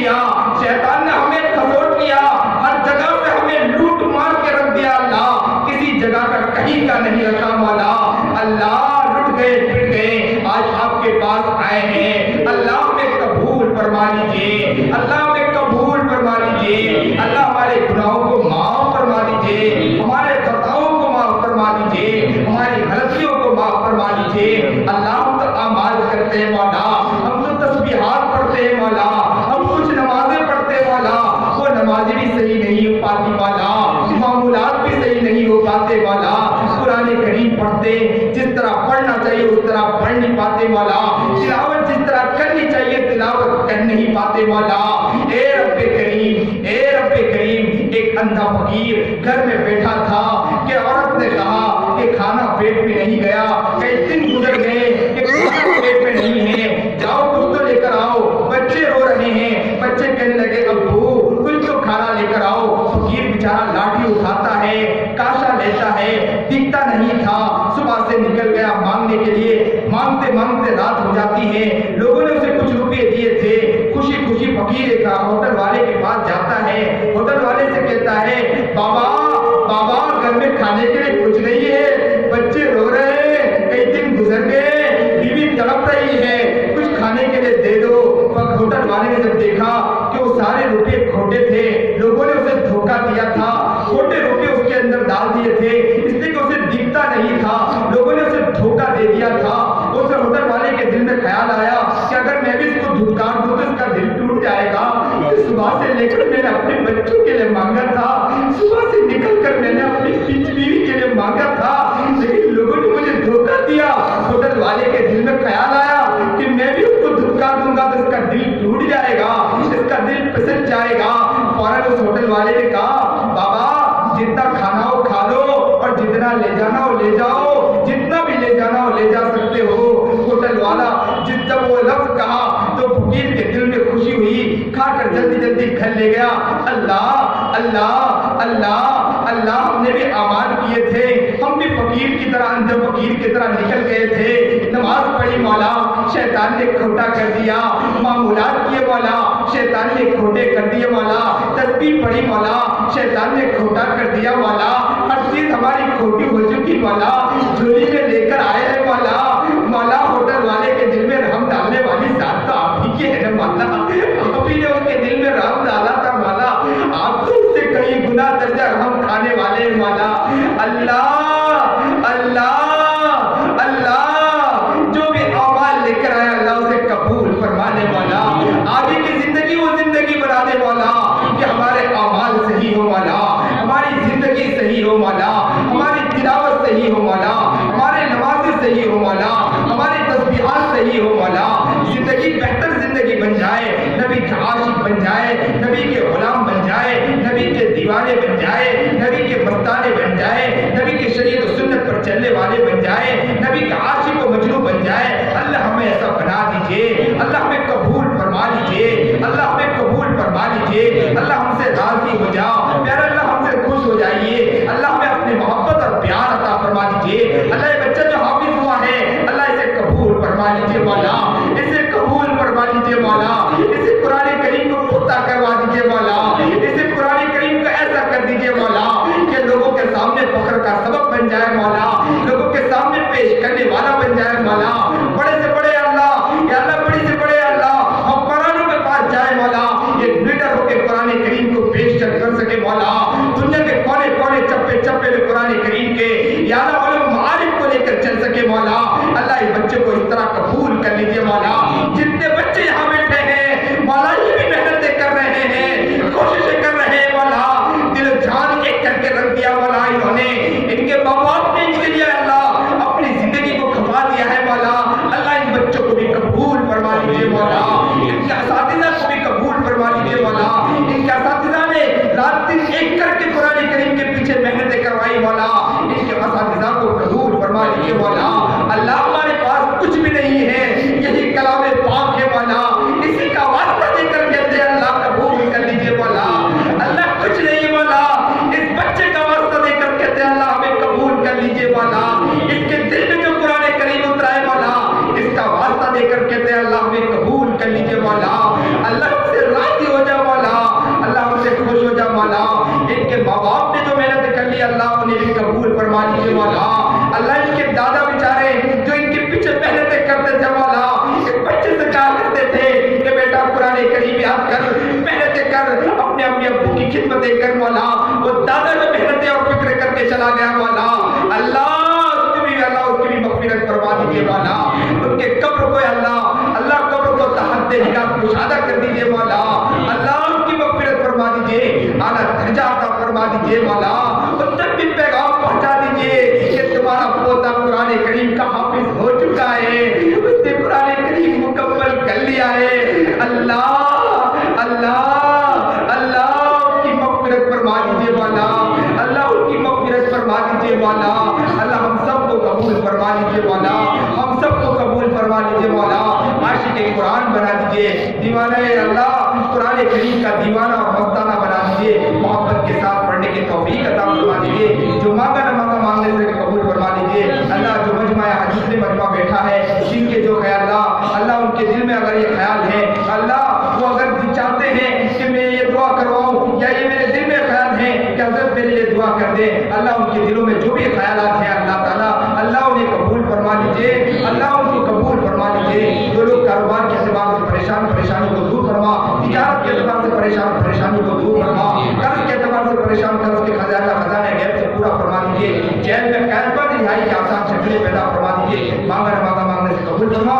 S2: دیا, شیطان نے ہمیں کھسوٹ لیا, ہر جگہ پہ ہمیں لوٹ مار کے رکھ دیا اللہ, کسی جگہ کا کہیں کا نہیں رکھا مولا. اللہ لٹ گئے پٹ گئے, آج آپ کے پاس آئے ہیں, اللہ ہمیں قبول فرما لیجیے, اللہ ہمیں قبول فرما لیجیے, اللہ ہمارے گناہوں کو معاف فرما لیجیے, ہمارے خطاؤں کو معاف فرما لیجیے, ہماری غلطیوں کو معاف فرما لیجیے. اللہ ہم تو اعمال کرتے ہیں مولا, ہم تو تسبیحات پڑھتے ہیں مولا, ہم کچھ نمازیں پڑھتے ہیں مولا, وہ نمازیں بھی صحیح نہیں ہو پاتی مولا, معمولات بھی صحیح نہیں ہو پاتے مولا, قرآن کریم پڑھتے جس طرح پڑھنا چاہیے اس طرح پڑھ نہیں پاتے مولا, تلاوت جس طرح کرنی چاہیے تلاوت کر نہیں پاتے مولا. اے رب کریم, اے رب کریم, ایک اندھا فقیر گھر میں بیٹھا تھا کہ عورت نے کہا کہ کھانا پیٹ میں نہیں گیا, کئی دن گزر گئے کہ کھانا پیٹ میں نہیں ہے, جاؤ کچھ تو لے کر آؤ. بچے رو رہے ہیں, بچے کہنے لگے ابو کچھ تو کھانا لے کر آؤ. فقیر بیچارہ لاٹھی اٹھاتا ہے, کاشا لیتا ہے, دکھتا نہیں تھا, صبح سے نکل گیا مانگنے کے لیے, مانگتے مانگتے رات ہو جاتی ہے. لوگوں نے اسے کچھ روپے دیے تھے, خوشی خوشی فقیر کا ہوٹل والے کے پاس جاتا ہے, ہوٹل والے سے کہتا ہے بابا بابا گھر میں کھانے کے لیے کچھ نہیں ہے, بچے رو رہے ہیں, کئی دن گزر گئے, بیوی تڑپ رہی ہے, کچھ کھانے کے لیے دے دو. ہوٹل والے نے جب دیکھا کہ وہ سارے روپے کھوٹے تھے, لوگوں نے اسے دھوکہ دیا تھا, کھوٹے روپے اس کے اندر ڈال دیے تھے, اس لیے کہ اسے دکھتا نہیں تھا, لوگوں نے اسے دھوکہ دے دیا تھا. اسے ہوٹل والے کے دل میں خیال آیا کہ اگر میں بھی اس کو دھتکار دوں تو اس کا دل ٹوٹ جائے گا. صبح سے لے کر میں نے اپنے بچوں کے لیے مانگا تھا, صبح سے نکل کر میں نے اپنی بیوی کے لیے مانگا تھا, لیکن لوگوں نے مجھے دھوکہ دیا. ہوٹل والے کے دل میں خیال آیا کہ میں بھی اس کو دھتکار دوں گا تو اس کا دل ٹوٹ جائے گا, اس کا دل پھسل جائے گا. فوراً اس ہوٹل والے نے کہا بابا جتنا کھانا ہو کھا لو اور جتنا لے جانا ہو لے جاؤ, جتنا بھی لے جانا ہو لے جا سکتے ہو. ہوٹل والا جب وہ لفظ کہا تو فقیر کے دل میں خوشی ہوئی, کھا کر جلدی جلدی گھر لے گیا. اللہ اللہ اللہ اللہ, ہم نے بھی اعمال کیے تھے, ہم بھی فقیر کی طرح اندھے فقیر کی طرح نکل گئے تھے, نماز پڑھی مولا, شیطان نے کھوٹا کر دیا, معمولات کیے مولا, شیطان نے کھوٹے کر دیے مولا, تسبیح پڑھی مولا, شیطان نے کھوٹا کر دیا مولا, ہر چیز ہماری کھوٹی ہو چکی مولا, جھولی میں لے کر آئے ہیں مولا. مولا ہوٹل والے کے دل میں رحم ڈالنے والی ذات تو آپ ہی کی ہے مولا, آپ ہی نے اس کے دل میں رحم ڈالا تھا مولا, آپ تو اس سے کئی گنا درجہ رحم کھانے والے مولا. اللہ اللہ اللہ, جو بھی اعمال لے کر آیا اللہ اسے قبول فرمانے والا, آگے کی زندگی وہ زندگی بنا دے مولا کہ ہمارے اعمال صحیح ہو مولا, ہماری زندگی صحیح ہو مولا, ہماری تلاوت صحیح ہو مولا, ہمارے نمازیں صحیح ہو مولا, ہماری تسبیحات صحیح ہو مولا, زندگی بہتر زندگی بن جائے, نبی کے عاشق بن جائے, نبی کے غلام بن جائے, نبی کے دیوانے بن جائے, نبی کے مستانے بن جائے, نبی کے شریعت و سنت پر چلنے والے بن جائے, نبی کے عاشق و مجنون بن جائے. اللہ ہمیں ایسا بنا دیجئے, اللہ ہمیں قبول فرما لیجئے, اللہ ہمیں قبول فرما لیجئے, اللہ ہم سے راضی ہو جاؤ, پیارا اللہ ہم سے خوش ہو جائیے, اللہ ہمیں اپنی محبت اور پیار عطا فرما دیجئے. اللہ یہ بچہ جو حافظ ہوا ہے اللہ اسے قبول فرما لیجئے مولا, اسے قبول فرما لیجئے مولا, اسے قرآن کریم کو پختہ کروا دیجئے مولا, اسے قرآن کریم کو ایسا کر دیجئے مولا کہ لوگوں کے سامنے فخر کا سبب بن جائے مولا, لوگوں کے سامنے پیش کرنے والا بن جائے مولا. بڑے سے بڑے اللہ, یا اللہ بڑی
S3: دے کر مولا وہ دادا جو محنتیں اور فکر کر کے چلا گیا مولا اللہ اس کی بھی مغفرت فرما دیجیے مولا ان کے قبر کو اللہ قبر کو تحت نگاہ کشادہ کر دیجیے مولا اللہ ان کی مغفرت فرما دیجیے اعلیٰ درجہ عطا فرما دیجیے مولا ان تک بھی پیغام پہنچا دیجیے کہ تمہارا پوتا قرآن کریم کا حافظ ہو چکا ہے اس نے قرآن کریم مکمل کر لیا ہے اللہ ان کی مغفرت فرما دیجیے مولا اللہ ان کی مغفرت فرما دیجیے مولا اللہ ہم سب کو قبول فرما لیجیے مولا ہم سب کو قبول فرما لیجیے مولا عاشق قرآن بنا دیجیے دیوانہ اللہ قرآن کریم کا دیوانہ اور مستانہ بنا دیجیے محبت کے ساتھ پڑھنے کی توفیق عطا فرما دیجیے جو مانگا نہ مانگا مانگنے سے قبول فرما دیجیے اللہ جو مجمع حدیث میں مجمع بیٹھا ہے جن کے جو خیالات اللہ ان کے دل میں اگر یہ خیال ہے اللہ وہ اگر چاہتے ہیں کہ میں یہ دعا کرواؤں یا یہ میرے دل میں خیال ہے کہ حضرت میرے لیے دعا کر دیں اللہ ان کے دلوں میں جو بھی خیالات ہیں اللہ تعالیٰ اللہ انہیں قبول فرما لیجیے اللہ ان کو قبول فرما لیجیے جو لوگ کاروبار کے اعتبار سے پریشانی کو دور فرما تجارت کے اعتبار سے پریشانی کو دور فرما قرض کے اعتبار سے پریشان قرض کے خزانہ غیب سے پورا فرما دیجیے جیل میں قید پر رہائی کی آسان شکلیں پیدا فرما دیجیے مانگا نہ مانگا مانگنے سے قبول فرما